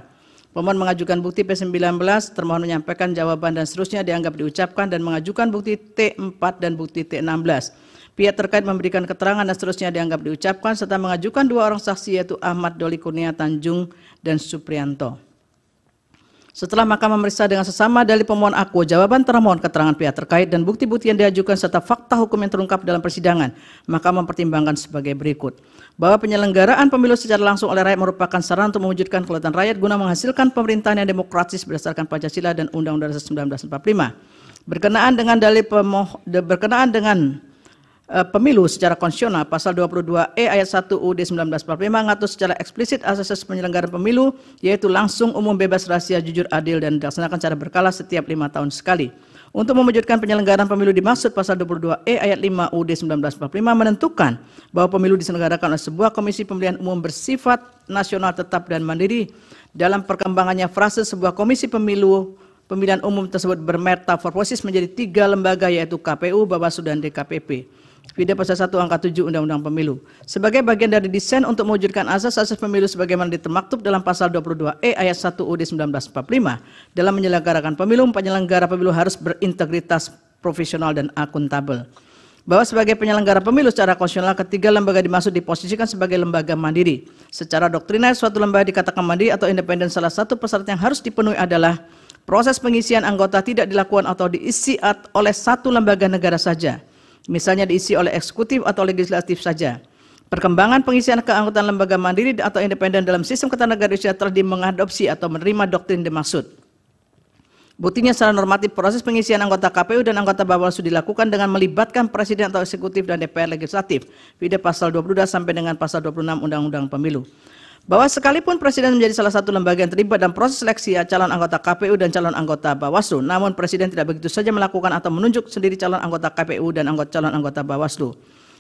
Pemohon mengajukan bukti P19, termohon menyampaikan jawaban dan seterusnya dianggap diucapkan dan mengajukan bukti T4 dan bukti T16. Pihak terkait memberikan keterangan dan seterusnya dianggap diucapkan serta mengajukan 2 orang saksi yaitu Ahmad Doli Kurnia Tanjung dan Suprianto. Setelah Mahkamah memeriksa dengan sesama dalil pemohon aku, jawaban termohon, keterangan pihak terkait dan bukti-bukti yang diajukan serta fakta hukum yang terungkap dalam persidangan, Mahkamah mempertimbangkan sebagai berikut. Bahwa penyelenggaraan pemilu secara langsung oleh rakyat merupakan sarana untuk mewujudkan kedaulatan rakyat guna menghasilkan pemerintahan yang demokratis berdasarkan Pancasila dan Undang-Undang Dasar 1945. Berkenaan dengan pemilu secara konstitusional, pasal 22E ayat 1 UUD 1945 mengatur secara eksplisit asas penyelenggaraan pemilu, yaitu langsung, umum, bebas, rahasia, jujur, adil, dan dilaksanakan secara berkala setiap 5 tahun sekali. Untuk mewujudkan penyelenggaraan pemilu dimaksud pasal 22E ayat 5 UUD 1945 menentukan bahwa pemilu diselenggarakan oleh sebuah komisi pemilihan umum bersifat nasional tetap dan mandiri. Dalam perkembangannya frase sebuah komisi pemilihan umum tersebut bermetaforposis menjadi 3 lembaga, yaitu KPU, Bawaslu, dan DKPP. Vida pasal 1 angka 7 Undang-Undang Pemilu. Sebagai bagian dari desain untuk mewujudkan asas-asas pemilu sebagaimana termaktub dalam pasal 22E ayat 1 UUD 1945, dalam menyelenggarakan pemilu, penyelenggara pemilu harus berintegritas, profesional, dan akuntabel. Bahwa sebagai penyelenggara pemilu secara konstitusional, ketiga lembaga dimaksud diposisikan sebagai lembaga mandiri. Secara doktriner, suatu lembaga dikatakan mandiri atau independen. Salah satu persyarat yang harus dipenuhi adalah proses pengisian anggota tidak dilakukan atau diisi oleh satu lembaga negara saja. Misalnya diisi oleh eksekutif atau legislatif saja. Perkembangan pengisian keanggotaan lembaga mandiri atau independen dalam sistem ketatanegaraan Indonesia telah mengadopsi atau menerima doktrin dimaksud. Buktinya secara normatif proses pengisian anggota KPU dan anggota Bawaslu dilakukan dengan melibatkan presiden atau eksekutif dan DPR legislatif. Vida pasal 22 sampai dengan pasal 26 Undang-Undang Pemilu. Bahwa sekalipun presiden menjadi salah satu lembaga yang terlibat dalam proses seleksi calon anggota KPU dan calon anggota Bawaslu, namun presiden tidak begitu saja melakukan atau menunjuk sendiri calon anggota KPU dan calon anggota Bawaslu.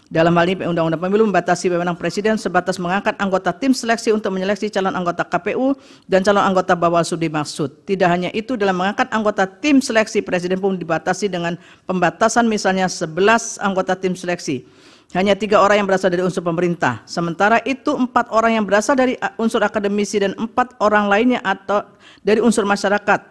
Dalam hal ini, Undang-Undang Pemilu membatasi wewenang presiden sebatas mengangkat anggota tim seleksi untuk menyeleksi calon anggota KPU dan calon anggota Bawaslu dimaksud. Tidak hanya itu, dalam mengangkat anggota tim seleksi, presiden pun dibatasi dengan pembatasan misalnya 11 anggota tim seleksi. Hanya 3 orang yang berasal dari unsur pemerintah. Sementara itu 4 orang yang berasal dari unsur akademisi dan 4 orang lainnya atau dari unsur masyarakat.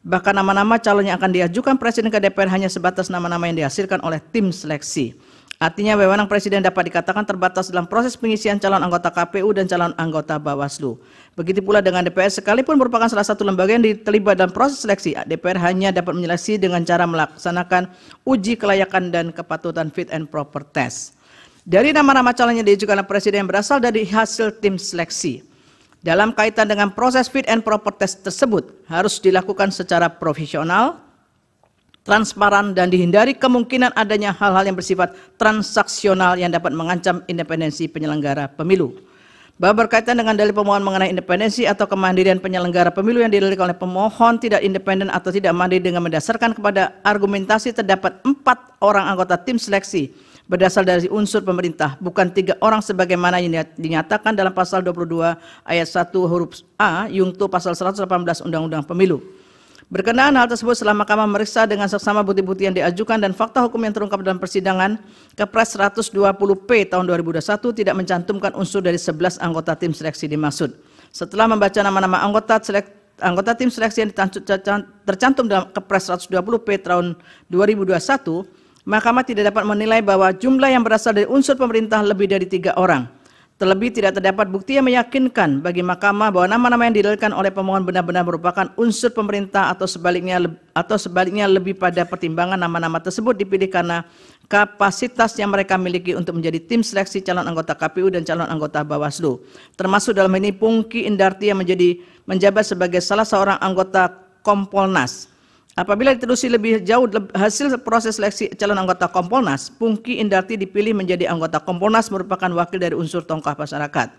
Bahkan nama-nama calon yang akan diajukan presiden ke DPR hanya sebatas nama-nama yang dihasilkan oleh tim seleksi. Artinya wewenang presiden dapat dikatakan terbatas dalam proses pengisian calon anggota KPU dan calon anggota Bawaslu. Begitu pula dengan DPR, sekalipun merupakan salah satu lembaga yang terlibat dalam proses seleksi, DPR hanya dapat menyeleksi dengan cara melaksanakan uji kelayakan dan kepatutan fit and proper test. Dari nama-nama calon yang diajukan oleh presiden berasal dari hasil tim seleksi. Dalam kaitan dengan proses fit and proper test tersebut harus dilakukan secara profesional, transparan, dan dihindari kemungkinan adanya hal-hal yang bersifat transaksional yang dapat mengancam independensi penyelenggara pemilu. Bahwa berkaitan dengan dalil pemohon mengenai independensi atau kemandirian penyelenggara pemilu yang didalilkan oleh pemohon tidak independen atau tidak mandiri dengan mendasarkan kepada argumentasi terdapat 4 orang anggota tim seleksi berdasar dari unsur pemerintah, bukan 3 orang sebagaimana yang dinyatakan dalam pasal 22 ayat 1 huruf A, Yungto pasal 118 Undang-Undang Pemilu. Berkenaan hal tersebut, setelah Mahkamah meriksa dengan seksama bukti-bukti yang diajukan dan fakta hukum yang terungkap dalam persidangan, Kepres 120P tahun 2021 tidak mencantumkan unsur dari 11 anggota tim seleksi dimaksud. Setelah membaca nama-nama anggota tim seleksi yang tercantum dalam Kepres 120P tahun 2021, Mahkamah tidak dapat menilai bahwa jumlah yang berasal dari unsur pemerintah lebih dari 3 orang. Terlebih tidak terdapat bukti yang meyakinkan bagi Mahkamah bahwa nama-nama yang didalilkan oleh pemohon benar-benar merupakan unsur pemerintah atau sebaliknya lebih pada pertimbangan nama-nama tersebut dipilih karena kapasitas yang mereka miliki untuk menjadi tim seleksi calon anggota KPU dan calon anggota Bawaslu. Termasuk dalam ini Pungki Indarti yang menjabat sebagai salah seorang anggota Kompolnas. Apabila ditelusuri lebih jauh hasil proses seleksi calon anggota Kompolnas, Pungki Indarti dipilih menjadi anggota Kompolnas merupakan wakil dari unsur tokoh masyarakat.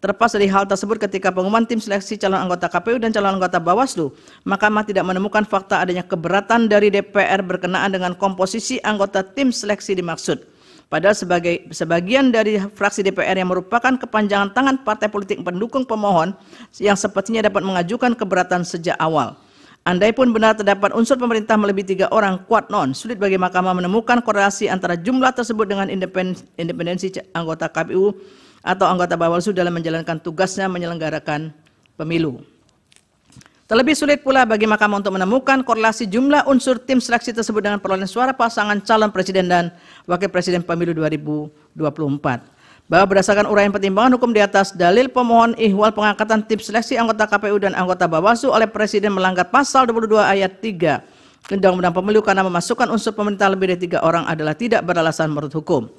Terlepas dari hal tersebut, ketika pengumuman tim seleksi calon anggota KPU dan calon anggota Bawaslu, Mahkamah tidak menemukan fakta adanya keberatan dari DPR berkenaan dengan komposisi anggota tim seleksi dimaksud. Padahal sebagian dari fraksi DPR yang merupakan kepanjangan tangan partai politik pendukung pemohon yang sepertinya dapat mengajukan keberatan sejak awal. Andaipun benar terdapat unsur pemerintah melebihi 3 orang, kuat non, sulit bagi Mahkamah menemukan korelasi antara jumlah tersebut dengan independensi anggota KPU atau anggota Bawaslu dalam menjalankan tugasnya menyelenggarakan pemilu. Terlebih sulit pula bagi Mahkamah untuk menemukan korelasi jumlah unsur tim seleksi tersebut dengan perolehan suara pasangan calon presiden dan wakil presiden pemilu 2024. Bahwa berdasarkan uraian pertimbangan hukum di atas, dalil pemohon ihwal pengangkatan tim seleksi anggota KPU dan anggota Bawaslu oleh presiden melanggar pasal 22 ayat 3 Undang-Undang Pemilu karena memasukkan unsur pemerintah lebih dari 3 orang adalah tidak beralasan menurut hukum.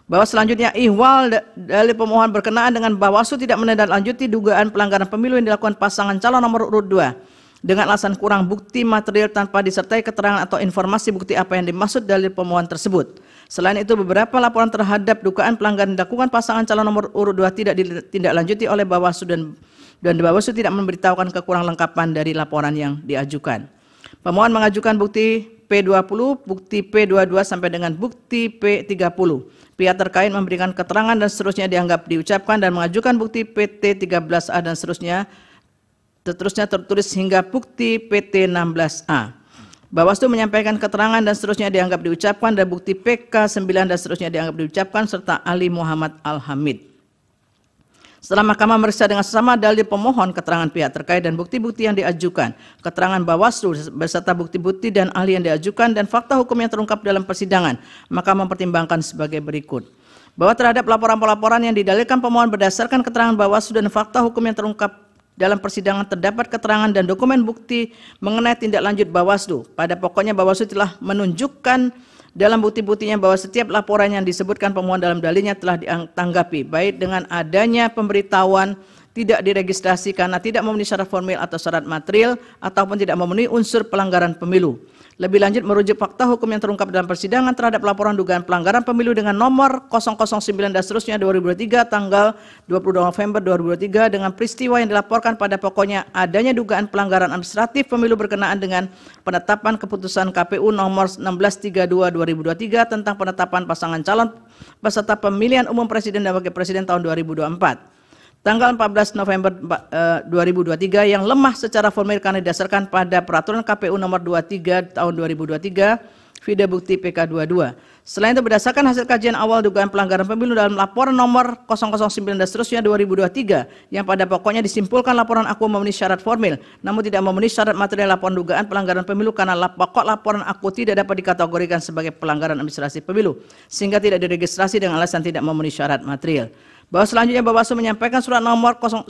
Bahwa selanjutnya ihwal dalil pemohon berkenaan dengan Bawaslu tidak menindaklanjuti dugaan pelanggaran pemilu yang dilakukan pasangan calon nomor urut 2 dengan alasan kurang bukti material tanpa disertai keterangan atau informasi bukti apa yang dimaksud dalil pemohon tersebut. Selain itu, beberapa laporan terhadap dugaan pelanggaran dilakukan pasangan calon nomor urut 2 tidak ditindaklanjuti oleh Bawaslu dan Bawaslu tidak memberitahukan kekurang lengkapan dari laporan yang diajukan. Pemohon mengajukan bukti P20, bukti P22 sampai dengan bukti P30. Pihak terkait memberikan keterangan dan seterusnya dianggap diucapkan dan mengajukan bukti PT 13A dan seterusnya tertulis hingga bukti PT 16A. Bawaslu menyampaikan keterangan dan seterusnya dianggap diucapkan dan bukti PK 9 dan seterusnya dianggap diucapkan serta Ali Muhammad Al-Hamid. Setelah Mahkamah memeriksa dengan sesama dalil pemohon, keterangan pihak terkait dan bukti-bukti yang diajukan, keterangan Bawaslu beserta bukti-bukti dan ahli yang diajukan dan fakta hukum yang terungkap dalam persidangan, maka mempertimbangkan sebagai berikut. Bahwa terhadap laporan-laporan yang didalilkan pemohon berdasarkan keterangan Bawaslu dan fakta hukum yang terungkap dalam persidangan terdapat keterangan dan dokumen bukti mengenai tindak lanjut Bawaslu. Pada pokoknya Bawaslu telah menunjukkan dalam bukti-buktinya bahwa setiap laporan yang disebutkan pemohon dalam dalilnya telah ditanggapi, baik dengan adanya pemberitahuan tidak diregistrasi karena tidak memenuhi syarat formil atau syarat material ataupun tidak memenuhi unsur pelanggaran pemilu. Lebih lanjut merujuk fakta hukum yang terungkap dalam persidangan terhadap laporan dugaan pelanggaran pemilu dengan nomor 009 dan seterusnya 2023 tanggal 22 November 2023 dengan peristiwa yang dilaporkan pada pokoknya adanya dugaan pelanggaran administratif pemilu berkenaan dengan penetapan keputusan KPU nomor 1632 2023 tentang penetapan pasangan calon peserta pemilihan umum presiden dan wakil presiden tahun 2024. Tanggal 14 November 2023 yang lemah secara formil karena didasarkan pada peraturan KPU nomor 23 tahun 2023, video bukti PK22. Selain itu berdasarkan hasil kajian awal dugaan pelanggaran pemilu dalam laporan nomor 009 dan seterusnya 2023 yang pada pokoknya disimpulkan laporan aku memenuhi syarat formil namun tidak memenuhi syarat material laporan dugaan pelanggaran pemilu karena pokok laporan aku tidak dapat dikategorikan sebagai pelanggaran administrasi pemilu sehingga tidak diregistrasi dengan alasan tidak memenuhi syarat material. Bahwa selanjutnya Bawaslu menyampaikan surat nomor 900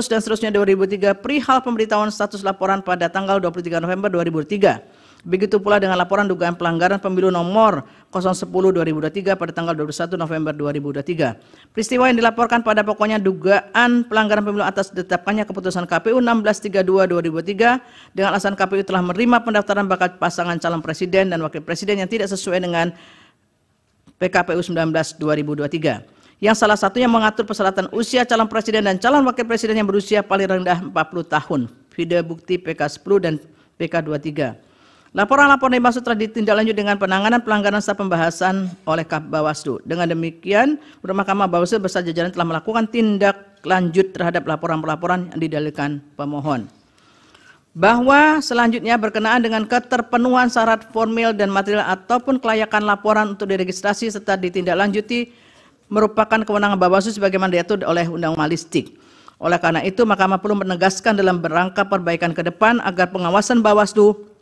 dan seterusnya 2003 perihal pemberitahuan status laporan pada tanggal 23 November 2003. Begitu pula dengan laporan dugaan pelanggaran pemilu nomor 010/2023 pada tanggal 21 November 2023. Peristiwa yang dilaporkan pada pokoknya dugaan pelanggaran pemilu atas ditetapkannya keputusan KPU 1632/2023 dengan alasan KPU telah menerima pendaftaran bakal pasangan calon presiden dan wakil presiden yang tidak sesuai dengan PKPU 19/2023. Yang salah satunya mengatur persyaratan usia calon presiden dan calon wakil presiden yang berusia paling rendah 40 tahun. Video bukti PK 10 dan PK 23. Laporan-laporan yang dimaksud telah ditindaklanjut dengan penanganan pelanggaran serta pembahasan oleh Bawaslu. Dengan demikian, menurut Mahkamah Bawaslu beserta jajaran telah melakukan tindak lanjut terhadap laporan-laporan yang didalilkan pemohon. Bahwa selanjutnya berkenaan dengan keterpenuhan syarat formil dan material ataupun kelayakan laporan untuk diregistrasi serta ditindaklanjuti merupakan kewenangan Bawaslu sebagaimana diatur oleh Undang-Undang Jurnalistik. Oleh karena itu, Mahkamah perlu menegaskan dalam rangka perbaikan ke depan agar pengawasan Bawaslu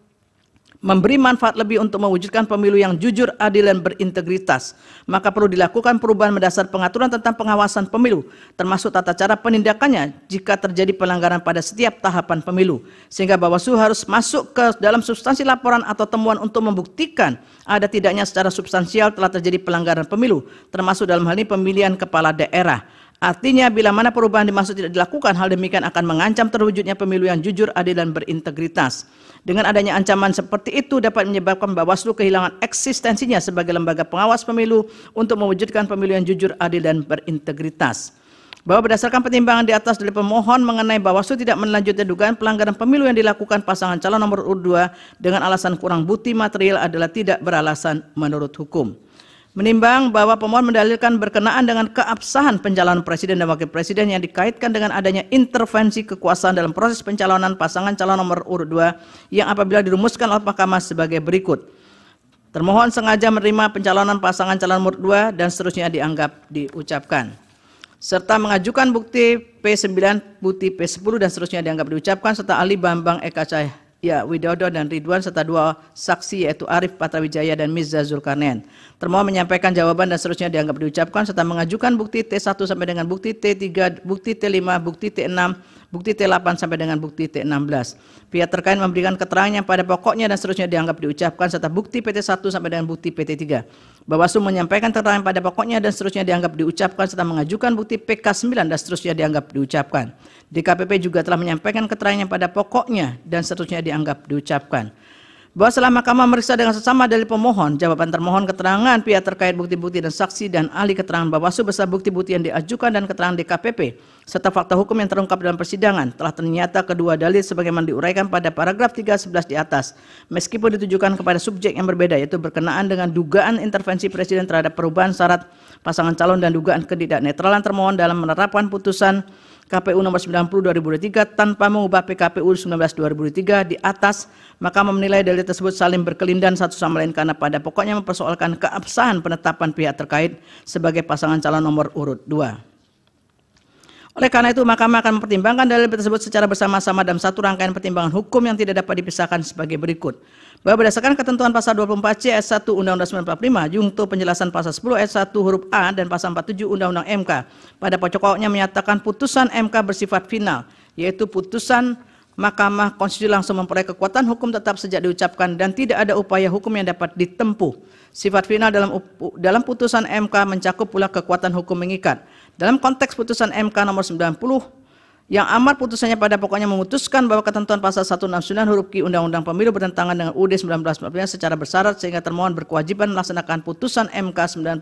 memberi manfaat lebih untuk mewujudkan pemilu yang jujur, adil, dan berintegritas. Maka perlu dilakukan perubahan mendasar pengaturan tentang pengawasan pemilu, termasuk tata cara penindakannya jika terjadi pelanggaran pada setiap tahapan pemilu. Sehingga Bawaslu harus masuk ke dalam substansi laporan atau temuan untuk membuktikan ada tidaknya secara substansial telah terjadi pelanggaran pemilu, termasuk dalam hal ini pemilihan kepala daerah. Artinya bila mana perubahan dimaksud tidak dilakukan, hal demikian akan mengancam terwujudnya pemilu yang jujur, adil, dan berintegritas. Dengan adanya ancaman seperti itu dapat menyebabkan Bawaslu kehilangan eksistensinya sebagai lembaga pengawas pemilu untuk mewujudkan pemilu yang jujur, adil, dan berintegritas. Bahwa berdasarkan pertimbangan di atas dari pemohon mengenai Bawaslu tidak melanjutkan dugaan pelanggaran pemilu yang dilakukan pasangan calon nomor urut 2 dengan alasan kurang bukti material adalah tidak beralasan menurut hukum. Menimbang bahwa pemohon mendalilkan berkenaan dengan keabsahan pencalonan presiden dan wakil presiden yang dikaitkan dengan adanya intervensi kekuasaan dalam proses pencalonan pasangan calon nomor urut 2 yang apabila dirumuskan oleh Mahkamah sebagai berikut. Termohon sengaja menerima pencalonan pasangan calon nomor 2 dan seterusnya dianggap diucapkan. Serta mengajukan bukti P9, bukti P10 dan seterusnya dianggap diucapkan serta ahli Bambang Eka Cahya Widodo dan Ridwan serta 2 saksi yaitu Arif Patrawijaya dan Mirza Zulkarnain. Termohon menyampaikan jawaban dan seterusnya dianggap diucapkan serta mengajukan bukti T1 sampai dengan bukti T3, bukti T5, bukti T6, bukti T8 sampai dengan bukti T16. Pihak terkait memberikan keterangan yang pada pokoknya dan seterusnya dianggap diucapkan serta bukti PT1 sampai dengan bukti PT3. Bawaslu menyampaikan keterangan pada pokoknya dan seterusnya dianggap diucapkan serta mengajukan bukti PK9 dan seterusnya dianggap diucapkan. DKPP juga telah menyampaikan keterangan yang pada pokoknya dan seterusnya dianggap diucapkan. Bahwa setelah mahkamah meriksa dengan sesama dalil pemohon, jawaban termohon, keterangan pihak terkait bukti-bukti dan saksi dan ahli keterangan Bawaslu beserta bukti-bukti yang diajukan dan keterangan DKPP serta fakta hukum yang terungkap dalam persidangan telah ternyata kedua dalil sebagaimana diuraikan pada paragraf 311 di atas meskipun ditujukan kepada subjek yang berbeda yaitu berkenaan dengan dugaan intervensi presiden terhadap perubahan syarat pasangan calon dan dugaan ketidaknetralan termohon dalam menerapkan putusan KPU nomor 90 2023 tanpa mengubah PKPU 19 2003 di atas, Mahkamah menilai dalil tersebut saling berkelindan satu sama lain karena pada pokoknya mempersoalkan keabsahan penetapan pihak terkait sebagai pasangan calon nomor urut 2. Oleh karena itu, Mahkamah akan mempertimbangkan dalil tersebut secara bersama-sama dalam satu rangkaian pertimbangan hukum yang tidak dapat dipisahkan sebagai berikut. Bahwa berdasarkan ketentuan pasal 24C ayat 1 Undang-Undang 945, jungto penjelasan pasal 10 ayat 1 huruf A dan pasal 47 Undang-Undang MK, pada pokoknya menyatakan putusan MK bersifat final, yaitu putusan Mahkamah Konstitusi langsung memperoleh kekuatan hukum tetap sejak diucapkan dan tidak ada upaya hukum yang dapat ditempuh. Sifat final dalam putusan MK mencakup pula kekuatan hukum mengikat. Dalam konteks putusan MK nomor 90, yang amar putusannya pada pokoknya memutuskan bahwa ketentuan pasal 169 huruf Q Undang-Undang Pemilu bertentangan dengan UUD 1945 secara bersyarat sehingga termohon berkewajiban melaksanakan putusan MK 90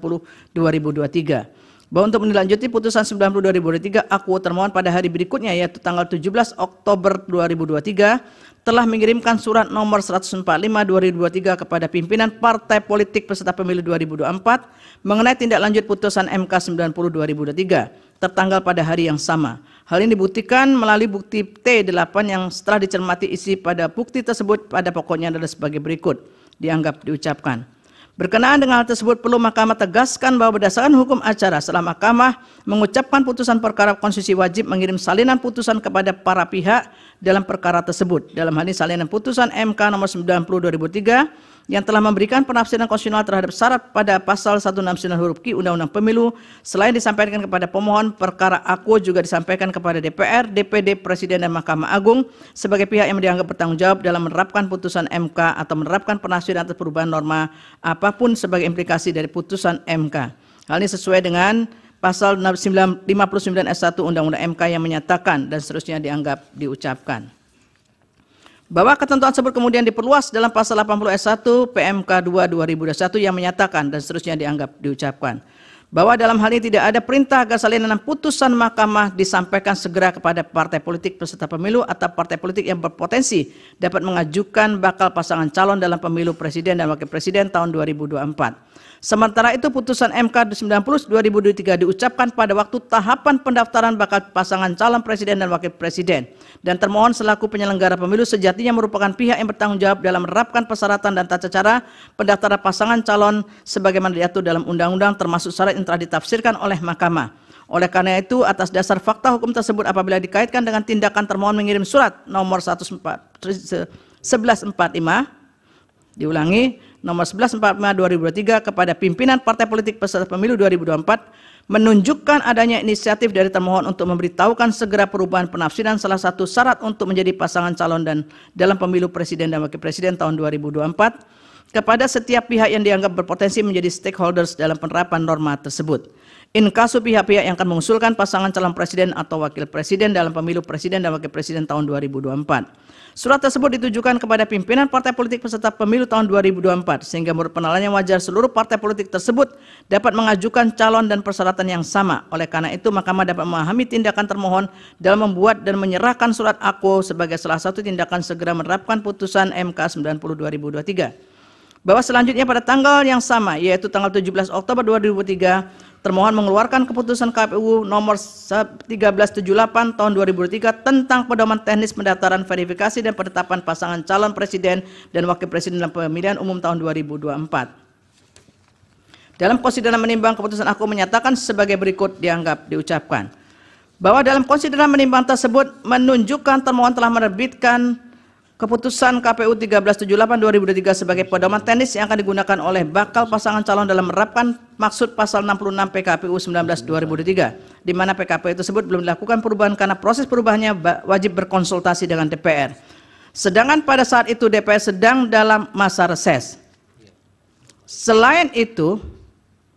2023. Bahwa untuk menindaklanjuti putusan 90 2023, aku termohon pada hari berikutnya yaitu tanggal 17 Oktober 2023 telah mengirimkan surat nomor 145 2023 kepada pimpinan partai politik peserta pemilu 2024 mengenai tindak lanjut putusan MK 90 2023 tertanggal pada hari yang sama. Hal ini dibuktikan melalui bukti T8 yang setelah dicermati isi pada bukti tersebut pada pokoknya adalah sebagai berikut, dianggap diucapkan. Berkenaan dengan hal tersebut perlu Mahkamah tegaskan bahwa berdasarkan hukum acara setelah Mahkamah mengucapkan putusan perkara konstitusi wajib mengirim salinan putusan kepada para pihak dalam perkara tersebut. Dalam hal ini salinan putusan MK nomor 90 2003 yang telah memberikan penafsiran konstitusional terhadap syarat pada pasal 169 huruf Q Undang-Undang Pemilu selain disampaikan kepada pemohon perkara aku juga disampaikan kepada DPR, DPD, Presiden dan Mahkamah Agung sebagai pihak yang dianggap bertanggung jawab dalam menerapkan putusan MK atau menerapkan penafsiran atas perubahan norma apapun sebagai implikasi dari putusan MK. Hal ini sesuai dengan pasal 59 ayat 1 Undang-Undang MK yang menyatakan dan seterusnya dianggap diucapkan. Bahwa ketentuan tersebut kemudian diperluas dalam pasal 80 ayat 1 PMK 2 2021 yang menyatakan dan seterusnya dianggap diucapkan. Bahwa dalam hal ini tidak ada perintah agar salinan putusan Mahkamah disampaikan segera kepada partai politik peserta pemilu atau partai politik yang berpotensi dapat mengajukan bakal pasangan calon dalam pemilu presiden dan wakil presiden tahun 2024. Sementara itu putusan MK 90 2023 diucapkan pada waktu tahapan pendaftaran bakal pasangan calon presiden dan wakil presiden dan termohon selaku penyelenggara pemilu sejatinya merupakan pihak yang bertanggung jawab dalam menerapkan persyaratan dan tata cara pendaftaran pasangan calon sebagaimana diatur dalam undang-undang termasuk syarat yang telah ditafsirkan oleh Mahkamah. Oleh karena itu atas dasar fakta hukum tersebut apabila dikaitkan dengan tindakan termohon mengirim surat nomor 1145 diulangi nomor 1145/2023 kepada pimpinan partai politik peserta pemilu 2024 menunjukkan adanya inisiatif dari termohon untuk memberitahukan segera perubahan penafsiran salah satu syarat untuk menjadi pasangan calon dan dalam pemilu presiden dan wakil presiden tahun 2024 kepada setiap pihak yang dianggap berpotensi menjadi stakeholders dalam penerapan norma tersebut. In kasu pihak-pihak yang akan mengusulkan pasangan calon presiden atau wakil presiden dalam pemilu presiden dan wakil presiden tahun 2024. Surat tersebut ditujukan kepada pimpinan partai politik peserta pemilu tahun 2024 sehingga menurut penilaian yang wajar seluruh partai politik tersebut dapat mengajukan calon dan persyaratan yang sama. Oleh karena itu Mahkamah dapat memahami tindakan termohon dalam membuat dan menyerahkan surat aku sebagai salah satu tindakan segera menerapkan putusan MK 90 2023. Bahwa selanjutnya pada tanggal yang sama yaitu tanggal 17 Oktober 2023 termohon mengeluarkan keputusan KPU nomor 1378 tahun 2003 tentang pedoman teknis pendaftaran verifikasi dan penetapan pasangan calon presiden dan wakil presiden dalam pemilihan umum tahun 2024. Dalam konsideran menimbang keputusan aku menyatakan sebagai berikut dianggap diucapkan. Bahwa dalam konsideran menimbang tersebut menunjukkan termohon telah menerbitkan Keputusan KPU 1378/2023 sebagai pedoman teknis yang akan digunakan oleh bakal pasangan calon dalam menerapkan maksud pasal 66 PKPU 19/2023, di mana PKPU tersebut belum dilakukan perubahan karena proses perubahannya wajib berkonsultasi dengan DPR. Sedangkan pada saat itu DPR sedang dalam masa reses. Selain itu,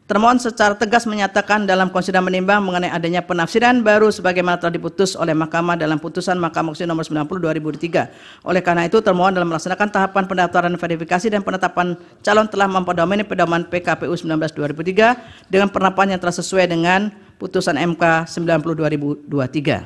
termohon secara tegas menyatakan dalam konsideran menimbang mengenai adanya penafsiran baru sebagaimana telah diputus oleh Mahkamah dalam putusan Mahkamah Konstitusi nomor 90/2003. Oleh karena itu, termohon dalam melaksanakan tahapan pendaftaran, verifikasi dan penetapan calon telah mempedomani pedoman PKPU 19/2003 dengan penerapan yang telah sesuai dengan putusan MK 90/2023.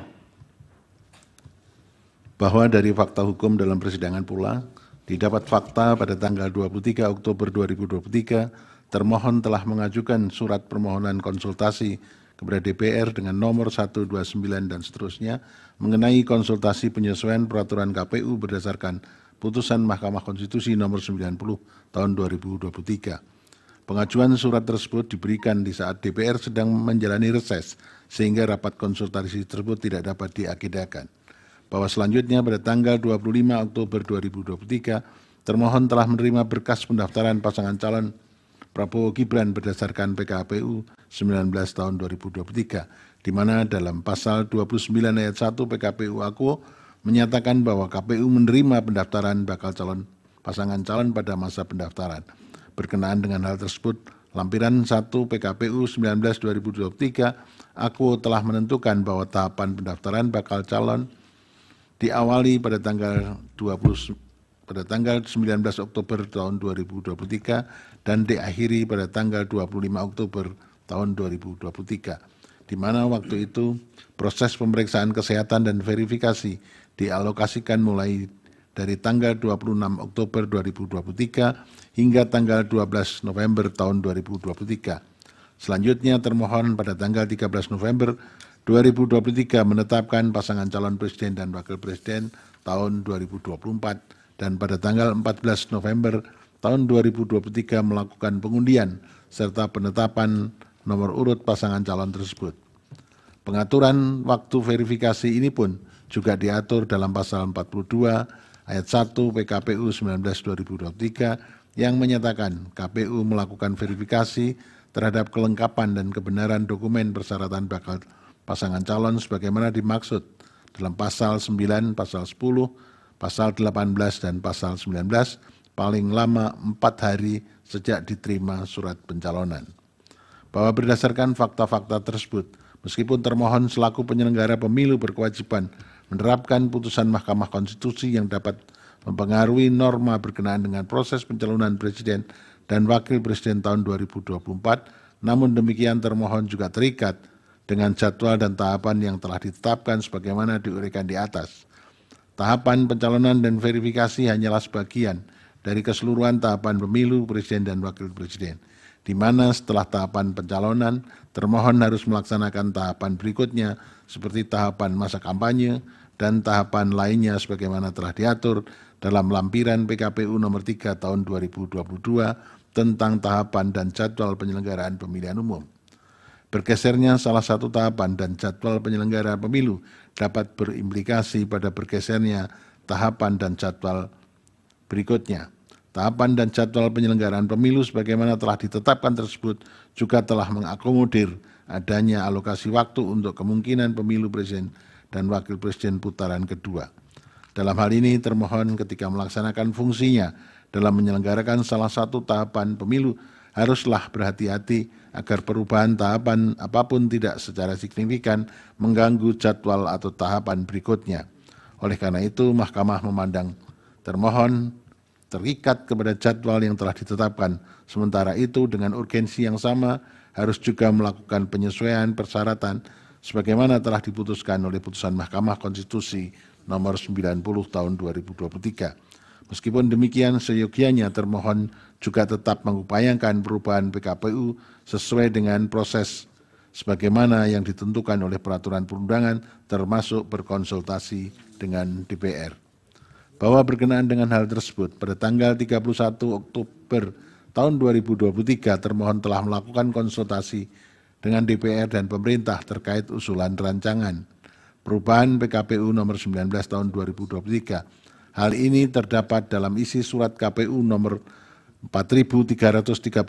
Bahwa dari fakta hukum dalam persidangan pula didapat fakta pada tanggal 23 Oktober 2023 termohon telah mengajukan surat permohonan konsultasi kepada DPR dengan nomor 129 dan seterusnya mengenai konsultasi penyesuaian peraturan KPU berdasarkan putusan Mahkamah Konstitusi nomor 90 tahun 2023. Pengajuan surat tersebut diberikan di saat DPR sedang menjalani reses sehingga rapat konsultasi tersebut tidak dapat diagendakan. Bahwa selanjutnya pada tanggal 25 Oktober 2023 termohon telah menerima berkas pendaftaran pasangan calon Prabowo Gibran berdasarkan PKPU 19 tahun 2023, di mana dalam pasal 29 ayat 1 PKPU Akuo menyatakan bahwa KPU menerima pendaftaran bakal calon pasangan calon pada masa pendaftaran. Berkenaan dengan hal tersebut, lampiran 1 PKPU 19 2023, Akuo telah menentukan bahwa tahapan pendaftaran bakal calon diawali pada tanggal 19 Oktober tahun 2023 dan diakhiri pada tanggal 25 Oktober tahun 2023, di mana waktu itu proses pemeriksaan kesehatan dan verifikasi dialokasikan mulai dari tanggal 26 Oktober 2023 hingga tanggal 12 November tahun 2023. Selanjutnya termohon pada tanggal 13 November 2023 menetapkan pasangan calon presiden dan wakil presiden tahun 2024 dan pada tanggal 14 November tahun 2023 melakukan pengundian serta penetapan nomor urut pasangan calon tersebut. Pengaturan waktu verifikasi ini pun juga diatur dalam pasal 42 ayat 1 PKPU 19 2023 yang menyatakan KPU melakukan verifikasi terhadap kelengkapan dan kebenaran dokumen persyaratan bakal pasangan calon sebagaimana dimaksud dalam pasal 9, pasal 10, pasal 18 dan pasal 19 paling lama 4 hari sejak diterima surat pencalonan. Bahwa berdasarkan fakta-fakta tersebut, meskipun termohon selaku penyelenggara pemilu berkewajiban menerapkan putusan Mahkamah Konstitusi yang dapat mempengaruhi norma berkenaan dengan proses pencalonan presiden dan wakil presiden tahun 2024, namun demikian termohon juga terikat dengan jadwal dan tahapan yang telah ditetapkan sebagaimana diuraikan di atas. Tahapan pencalonan dan verifikasi hanyalah sebagian dari keseluruhan tahapan pemilu presiden dan wakil presiden, di mana setelah tahapan pencalonan, termohon harus melaksanakan tahapan berikutnya seperti tahapan masa kampanye dan tahapan lainnya sebagaimana telah diatur dalam lampiran PKPU nomor 3 tahun 2022 tentang tahapan dan jadwal penyelenggaraan pemilihan umum. Bergesernya salah satu tahapan dan jadwal penyelenggara pemilu dapat berimplikasi pada bergesernya tahapan dan jadwal berikutnya. Tahapan dan jadwal penyelenggaraan pemilu sebagaimana telah ditetapkan tersebut juga telah mengakomodir adanya alokasi waktu untuk kemungkinan pemilu presiden dan wakil presiden putaran kedua. Dalam hal ini termohon ketika melaksanakan fungsinya dalam menyelenggarakan salah satu tahapan pemilu haruslah berhati-hati agar perubahan tahapan apapun tidak secara signifikan mengganggu jadwal atau tahapan berikutnya. Oleh karena itu, Mahkamah memandang termohon terikat kepada jadwal yang telah ditetapkan. Sementara itu, dengan urgensi yang sama, harus juga melakukan penyesuaian persyaratan sebagaimana telah diputuskan oleh putusan Mahkamah Konstitusi nomor 90 tahun 2023. Meskipun demikian, seyogianya termohon juga tetap mengupayakan perubahan PKPU sesuai dengan proses sebagaimana yang ditentukan oleh peraturan perundangan termasuk berkonsultasi dengan DPR. Bahwa berkenaan dengan hal tersebut, pada tanggal 31 Oktober tahun 2023 termohon telah melakukan konsultasi dengan DPR dan pemerintah terkait usulan rancangan perubahan PKPU nomor 19 tahun 2023. Hal ini terdapat dalam isi surat KPU nomor 4.338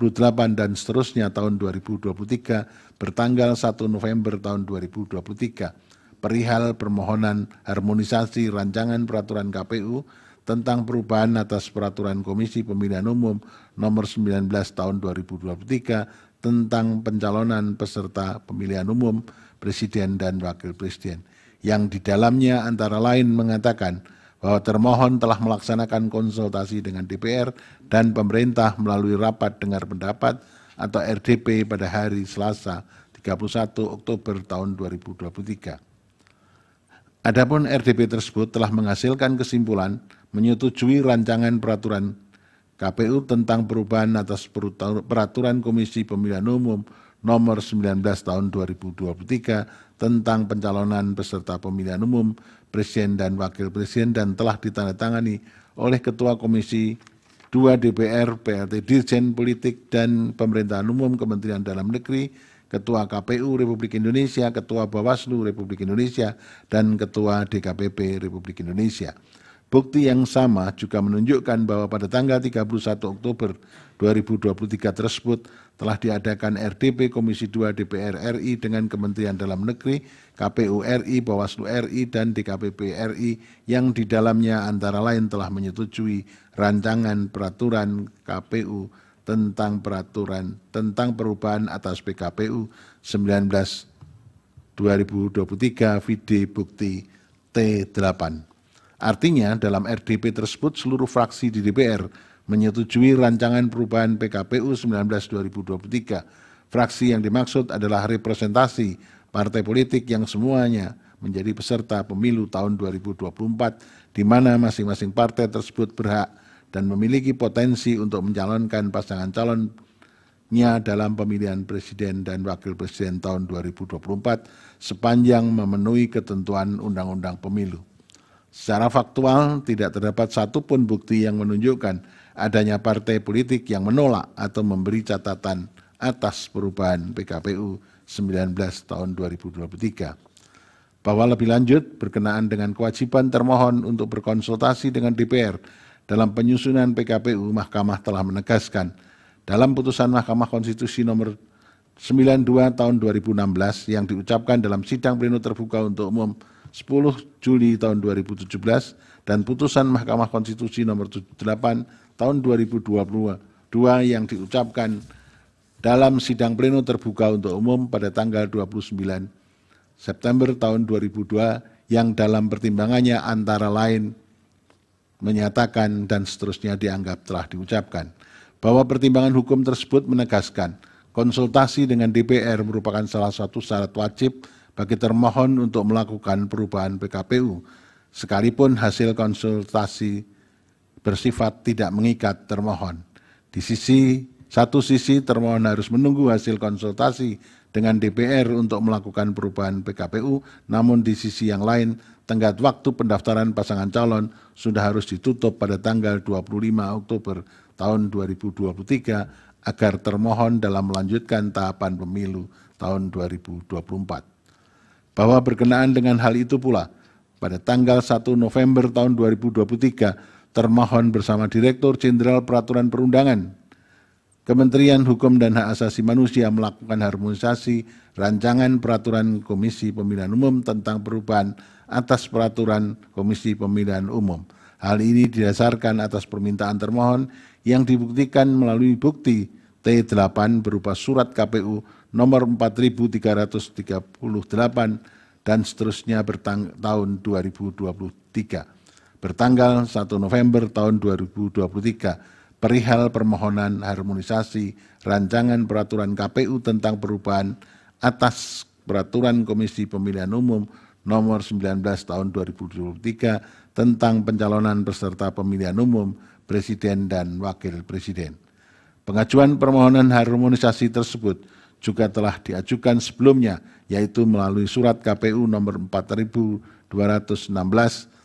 dan seterusnya tahun 2023 bertanggal 1 November tahun 2023 perihal permohonan harmonisasi rancangan peraturan KPU tentang perubahan atas peraturan Komisi Pemilihan Umum nomor 19 tahun 2023 tentang pencalonan peserta pemilihan umum presiden dan wakil presiden, yang di dalamnya antara lain mengatakan bahwa termohon telah melaksanakan konsultasi dengan DPR dan pemerintah melalui rapat dengar pendapat atau RDP pada hari Selasa 31 Oktober tahun 2023. Adapun RDP tersebut telah menghasilkan kesimpulan menyetujui rancangan peraturan KPU tentang perubahan atas peraturan Komisi Pemilihan Umum nomor 19 tahun 2023 tentang pencalonan peserta pemilihan umum presiden dan wakil presiden dan telah ditandatangani oleh Ketua Komisi 2 DPR, PLT Dirjen Politik dan Pemerintahan Umum Kementerian Dalam Negeri, Ketua KPU Republik Indonesia, Ketua Bawaslu Republik Indonesia, dan Ketua DKPP Republik Indonesia. Bukti yang sama juga menunjukkan bahwa pada tanggal 31 Oktober 2023 tersebut telah diadakan RDP Komisi 2 DPR RI dengan Kementerian Dalam Negeri, KPU RI, Bawaslu RI, dan DKPP RI yang di dalamnya antara lain telah menyetujui rancangan peraturan KPU tentang perubahan atas PKPU 19 2023 VD Bukti T8. Artinya dalam RDP tersebut seluruh fraksi di DPR menyetujui rancangan perubahan PKPU 19 2023. Fraksi yang dimaksud adalah representasi partai politik yang semuanya menjadi peserta pemilu tahun 2024, di mana masing-masing partai tersebut berhak dan memiliki potensi untuk mencalonkan pasangan calonnya dalam pemilihan presiden dan wakil presiden tahun 2024 sepanjang memenuhi ketentuan Undang-Undang Pemilu. Secara faktual, tidak terdapat satupun bukti yang menunjukkan adanya partai politik yang menolak atau memberi catatan atas perubahan PKPU 19 tahun 2023. Bahwa lebih lanjut, berkenaan dengan kewajiban termohon untuk berkonsultasi dengan DPR dalam penyusunan PKPU, Mahkamah telah menegaskan dalam putusan Mahkamah Konstitusi nomor 92 tahun 2016 yang diucapkan dalam sidang pleno terbuka untuk umum 10 Juli tahun 2017 dan putusan Mahkamah Konstitusi nomor 78 tahun 2022 yang diucapkan dalam sidang pleno terbuka untuk umum pada tanggal 29 September tahun 2002 yang dalam pertimbangannya antara lain menyatakan dan seterusnya dianggap telah diucapkan bahwa pertimbangan hukum tersebut menegaskan konsultasi dengan DPR merupakan salah satu syarat wajib bagi termohon untuk melakukan perubahan PKPU, sekalipun hasil konsultasi bersifat tidak mengikat termohon. Di satu sisi termohon harus menunggu hasil konsultasi dengan DPR untuk melakukan perubahan PKPU, namun di sisi yang lain tenggat waktu pendaftaran pasangan calon sudah harus ditutup pada tanggal 25 Oktober tahun 2023 agar termohon dalam melanjutkan tahapan pemilu tahun 2024. Bahwa berkenaan dengan hal itu pula, pada tanggal 1 November tahun 2023, termohon bersama Direktur Jenderal Peraturan Perundangan, Kementerian Hukum dan Hak Asasi Manusia melakukan harmonisasi rancangan peraturan Komisi Pemilihan Umum tentang perubahan atas peraturan Komisi Pemilihan Umum. Hal ini didasarkan atas permintaan termohon yang dibuktikan melalui bukti T8 berupa surat KPU nomor 4338 dan seterusnya tahun 2023 bertanggal 1 November tahun 2023 perihal permohonan harmonisasi rancangan peraturan KPU tentang perubahan atas peraturan Komisi Pemilihan Umum nomor 19 tahun 2023 tentang pencalonan peserta pemilihan umum presiden dan wakil presiden. Pengajuan permohonan harmonisasi tersebut juga telah diajukan sebelumnya, yaitu melalui surat KPU nomor 4216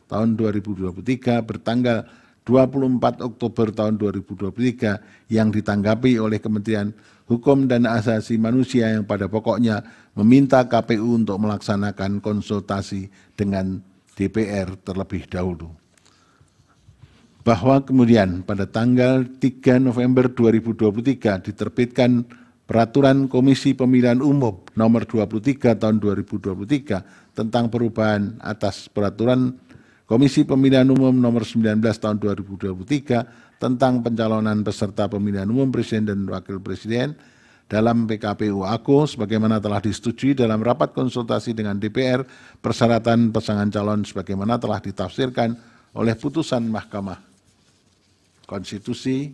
tahun 2023 bertanggal 24 Oktober tahun 2023 yang ditanggapi oleh Kementerian Hukum dan Asasi Manusia yang pada pokoknya meminta KPU untuk melaksanakan konsultasi dengan DPR terlebih dahulu. bahwa kemudian pada tanggal 3 November 2023 diterbitkan Peraturan Komisi Pemilihan Umum Nomor 23 Tahun 2023 tentang perubahan atas Peraturan Komisi Pemilihan Umum Nomor 19 Tahun 2023 tentang pencalonan peserta pemilihan umum Presiden dan Wakil Presiden dalam PKPU AKO sebagaimana telah disetujui dalam rapat konsultasi dengan DPR, persyaratan pasangan calon sebagaimana telah ditafsirkan oleh putusan Mahkamah Konstitusi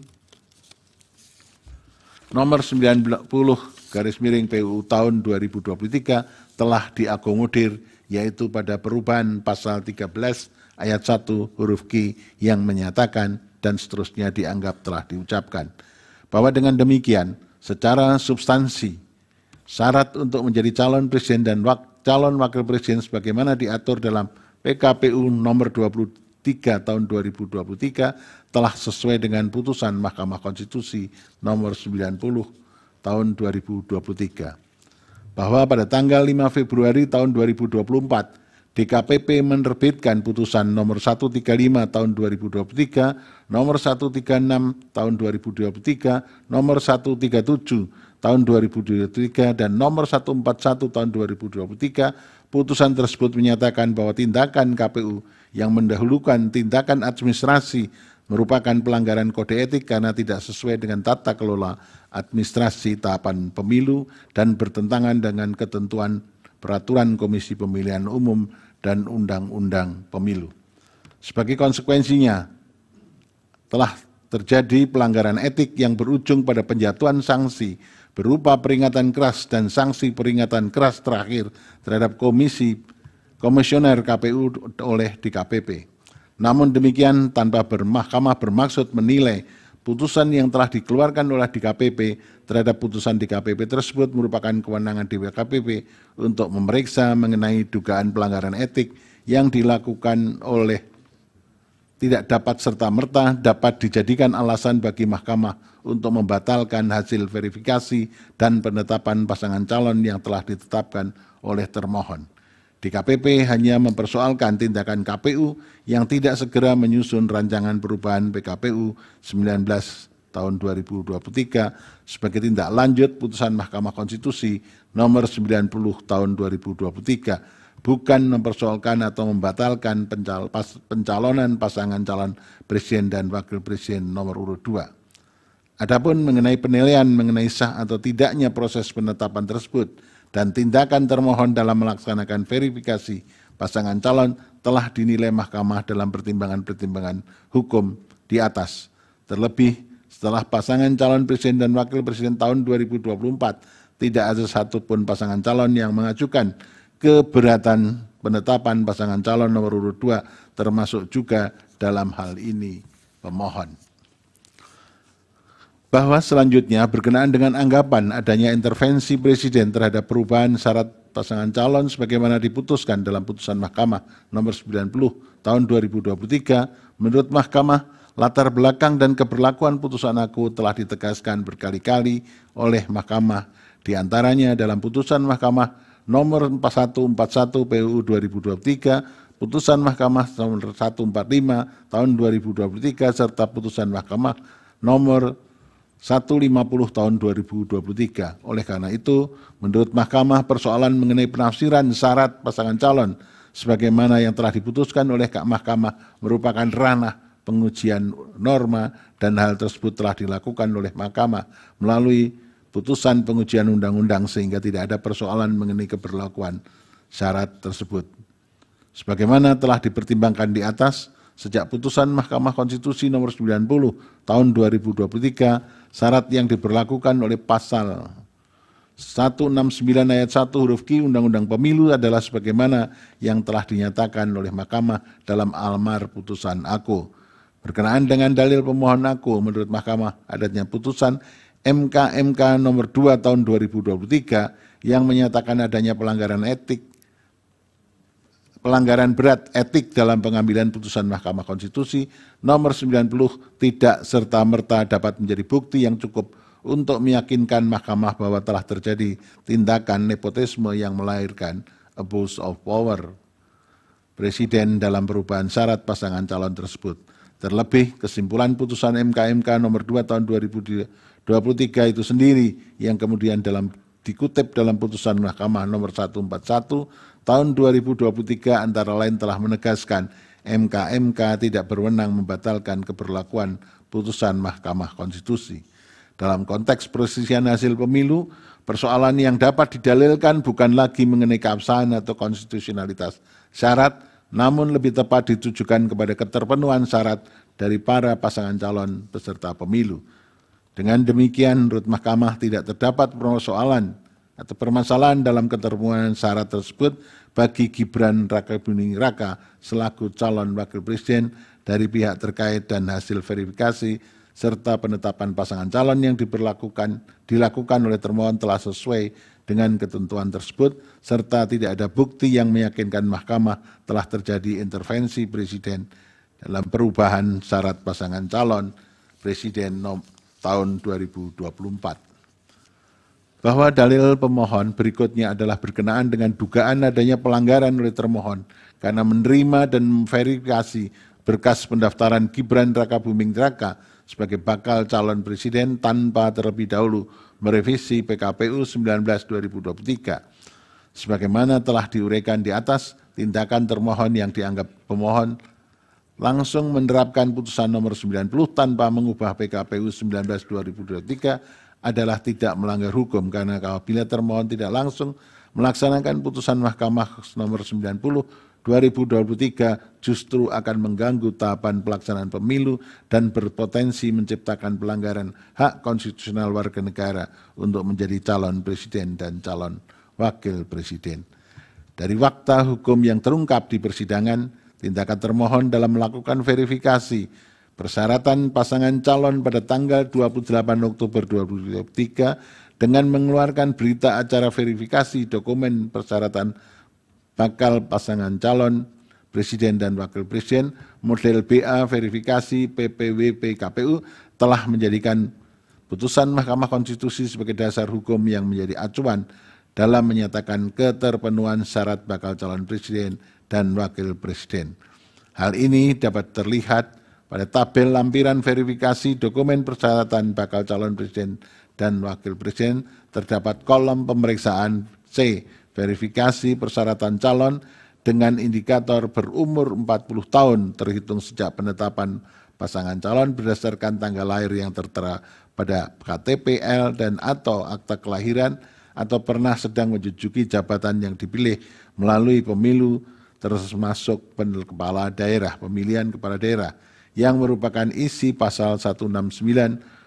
nomor 90/PU tahun 2023 telah diakomodir, yaitu pada perubahan pasal 13 ayat 1 huruf Q yang menyatakan dan seterusnya dianggap telah diucapkan. Bahwa dengan demikian, secara substansi, syarat untuk menjadi calon presiden dan calon wakil presiden sebagaimana diatur dalam PKPU nomor 23 tahun 2023 telah sesuai dengan putusan Mahkamah Konstitusi nomor 90 tahun 2023. Bahwa pada tanggal 5 Februari tahun 2024, DKPP menerbitkan putusan nomor 135 tahun 2023, nomor 136 tahun 2023, nomor 137 tahun 2023, dan nomor 141 tahun 2023. Putusan tersebut menyatakan bahwa tindakan KPU yang mendahulukan tindakan administrasi merupakan pelanggaran kode etik karena tidak sesuai dengan tata kelola administrasi tahapan pemilu dan bertentangan dengan ketentuan Peraturan Komisi Pemilihan Umum dan Undang-Undang Pemilu. Sebagai konsekuensinya, telah terjadi pelanggaran etik yang berujung pada penjatuhan sanksi berupa peringatan keras dan sanksi peringatan keras terakhir terhadap komisioner KPU oleh DKPP. Namun demikian, tanpa Mahkamah bermaksud menilai putusan yang telah dikeluarkan oleh DKPP terhadap putusan DKPP tersebut merupakan kewenangan DKPP untuk memeriksa mengenai dugaan pelanggaran etik yang dilakukan oleh tidak dapat serta-merta dapat dijadikan alasan bagi Mahkamah untuk membatalkan hasil verifikasi dan penetapan pasangan calon yang telah ditetapkan oleh termohon. DKPP hanya mempersoalkan tindakan KPU yang tidak segera menyusun rancangan perubahan PKPU 19 tahun 2023 sebagai tindak lanjut putusan Mahkamah Konstitusi nomor 90 tahun 2023, bukan mempersoalkan atau membatalkan pencalonan pasangan calon presiden dan wakil presiden nomor urut 2. Adapun mengenai penilaian mengenai sah atau tidaknya proses penetapan tersebut dan tindakan termohon dalam melaksanakan verifikasi pasangan calon telah dinilai Mahkamah dalam pertimbangan-pertimbangan hukum di atas. Terlebih setelah pasangan calon presiden dan wakil presiden tahun 2024 tidak ada satupun pasangan calon yang mengajukan keberatan penetapan pasangan calon nomor urut 2, termasuk juga dalam hal ini pemohon. Bahwa selanjutnya berkenaan dengan anggapan adanya intervensi Presiden terhadap perubahan syarat pasangan calon sebagaimana diputuskan dalam putusan Mahkamah nomor 90 tahun 2023, menurut Mahkamah, latar belakang dan keberlakuan putusan AKO telah ditegaskan berkali-kali oleh Mahkamah, diantaranya dalam putusan Mahkamah nomor 4141 PUU 2023, putusan Mahkamah nomor 145 tahun 2023, serta putusan Mahkamah nomor 150 tahun 2023. Oleh karena itu, menurut Mahkamah, persoalan mengenai penafsiran syarat pasangan calon sebagaimana yang telah diputuskan oleh Mahkamah merupakan ranah pengujian norma dan hal tersebut telah dilakukan oleh Mahkamah melalui putusan pengujian undang-undang sehingga tidak ada persoalan mengenai keberlakuan syarat tersebut. Sebagaimana telah dipertimbangkan di atas, sejak putusan Mahkamah Konstitusi nomor 90 tahun 2023, syarat yang diberlakukan oleh pasal 169 ayat 1 huruf Q Undang-Undang Pemilu adalah sebagaimana yang telah dinyatakan oleh Mahkamah dalam almar putusan AKO. Berkenaan dengan dalil pemohon AKO, menurut Mahkamah adanya putusan MK nomor 2 tahun 2023 yang menyatakan adanya pelanggaran berat etik dalam pengambilan putusan Mahkamah Konstitusi nomor 90 tidak serta-merta dapat menjadi bukti yang cukup untuk meyakinkan Mahkamah bahwa telah terjadi tindakan nepotisme yang melahirkan abuse of power Presiden dalam perubahan syarat pasangan calon tersebut. Terlebih, kesimpulan putusan MK nomor 2 tahun 2023 itu sendiri yang kemudian dikutip dalam putusan Mahkamah nomor 141 tahun 2023 antara lain telah menegaskan MK tidak berwenang membatalkan keberlakuan putusan Mahkamah Konstitusi. Dalam konteks perselisihan hasil pemilu, persoalan yang dapat didalilkan bukan lagi mengenai keabsahan atau konstitusionalitas syarat, namun lebih tepat ditujukan kepada keterpenuhan syarat dari para pasangan calon peserta pemilu. Dengan demikian, menurut Mahkamah tidak terdapat persoalan atau permasalahan dalam keterpenuhan syarat tersebut bagi Gibran Rakabuming Raka selaku calon wakil presiden dari pihak terkait dan hasil verifikasi serta penetapan pasangan calon yang dilakukan oleh termohon telah sesuai dengan ketentuan tersebut, serta tidak ada bukti yang meyakinkan Mahkamah telah terjadi intervensi Presiden dalam perubahan syarat pasangan calon Presiden tahun 2024. Bahwa dalil pemohon berikutnya adalah berkenaan dengan dugaan adanya pelanggaran oleh termohon karena menerima dan memverifikasi berkas pendaftaran Gibran Rakabuming Raka sebagai bakal calon presiden tanpa terlebih dahulu merevisi PKPU 19/2023. Sebagaimana telah diuraikan di atas, tindakan termohon yang dianggap pemohon langsung menerapkan putusan nomor 90 tanpa mengubah PKPU 19/2023 adalah tidak melanggar hukum karena apabila termohon tidak langsung melaksanakan putusan Mahkamah nomor 90/2023 justru akan mengganggu tahapan pelaksanaan pemilu dan berpotensi menciptakan pelanggaran hak konstitusional warga negara untuk menjadi calon presiden dan calon wakil presiden. Dari fakta hukum yang terungkap di persidangan, tindakan termohon dalam melakukan verifikasi persyaratan pasangan calon pada tanggal 28 Oktober 2023 dengan mengeluarkan berita acara verifikasi dokumen persyaratan bakal pasangan calon presiden dan wakil presiden model BA verifikasi PPWP KPU telah menjadikan putusan Mahkamah Konstitusi sebagai dasar hukum yang menjadi acuan dalam menyatakan keterpenuhan syarat bakal calon presiden dan wakil presiden. Hal ini dapat terlihat pada tabel lampiran verifikasi dokumen persyaratan bakal calon presiden dan wakil presiden terdapat kolom pemeriksaan C, verifikasi persyaratan calon dengan indikator berumur 40 tahun terhitung sejak penetapan pasangan calon berdasarkan tanggal lahir yang tertera pada KTP-L dan atau akta kelahiran atau pernah sedang menduduki jabatan yang dipilih melalui pemilu termasuk kepala daerah, pemilihan kepala daerah yang merupakan isi pasal 169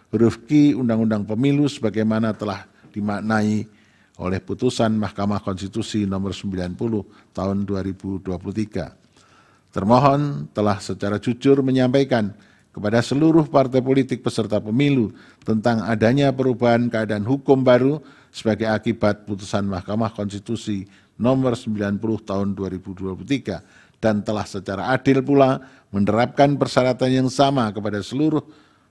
huruf Q Undang-Undang Pemilu sebagaimana telah dimaknai oleh putusan Mahkamah Konstitusi nomor 90 tahun 2023. Termohon telah secara jujur menyampaikan kepada seluruh partai politik peserta pemilu tentang adanya perubahan keadaan hukum baru sebagai akibat putusan Mahkamah Konstitusi nomor 90 tahun 2023 dan telah secara adil pula menerapkan persyaratan yang sama kepada seluruh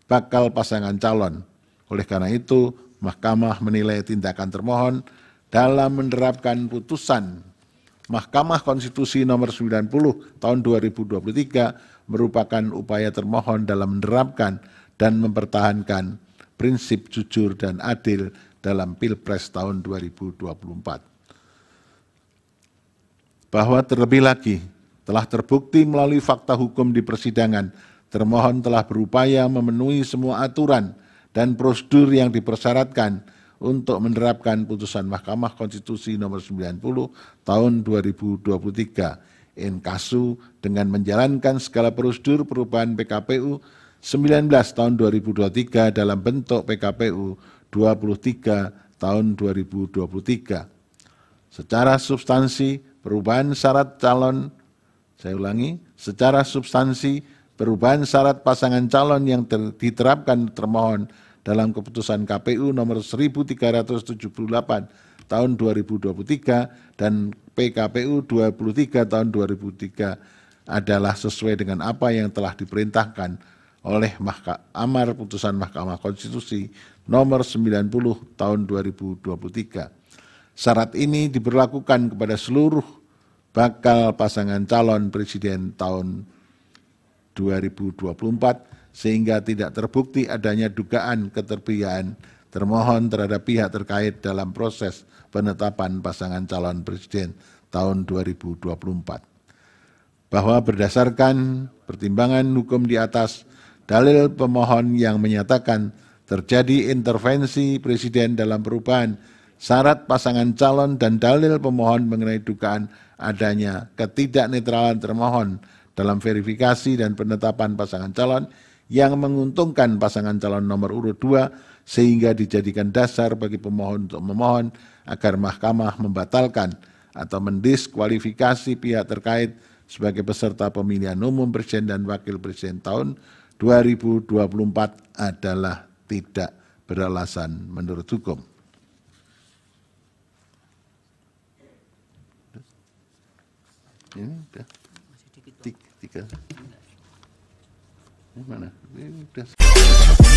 bakal pasangan calon. Oleh karena itu, Mahkamah menilai tindakan termohon dalam menerapkan putusan Mahkamah Konstitusi nomor 90 tahun 2023 merupakan upaya termohon dalam menerapkan dan mempertahankan prinsip jujur dan adil dalam Pilpres tahun 2024. Bahwa terlebih lagi telah terbukti melalui fakta hukum di persidangan, termohon telah berupaya memenuhi semua aturan dan prosedur yang dipersyaratkan untuk menerapkan putusan Mahkamah Konstitusi nomor 90 tahun 2023 in casu dengan menjalankan segala prosedur perubahan PKPU 19 tahun 2023 dalam bentuk PKPU 23 tahun 2023. Secara substansi perubahan syarat calon, saya ulangi, secara substansi perubahan syarat pasangan calon yang diterapkan termohon dalam keputusan KPU nomor 1378 tahun 2023 dan PKPU 23 tahun 2003 adalah sesuai dengan apa yang telah diperintahkan oleh amar putusan Mahkamah Konstitusi nomor 90 tahun 2023. Syarat ini diberlakukan kepada seluruh bakal pasangan calon presiden tahun 2024 sehingga tidak terbukti adanya dugaan keterpihakan termohon terhadap pihak terkait dalam proses penetapan pasangan calon presiden tahun 2024. Bahwa berdasarkan pertimbangan hukum di atas, dalil pemohon yang menyatakan terjadi intervensi presiden dalam perubahan syarat pasangan calon dan dalil pemohon mengenai dugaan adanya ketidaknetralan termohon dalam verifikasi dan penetapan pasangan calon yang menguntungkan pasangan calon nomor urut 2 sehingga dijadikan dasar bagi pemohon untuk memohon agar Mahkamah membatalkan atau mendiskualifikasi pihak terkait sebagai peserta pemilihan umum presiden dan wakil presiden tahun 2024 adalah tidak beralasan menurut hukum. Ini udah tiga. Ini mana? Ini udah.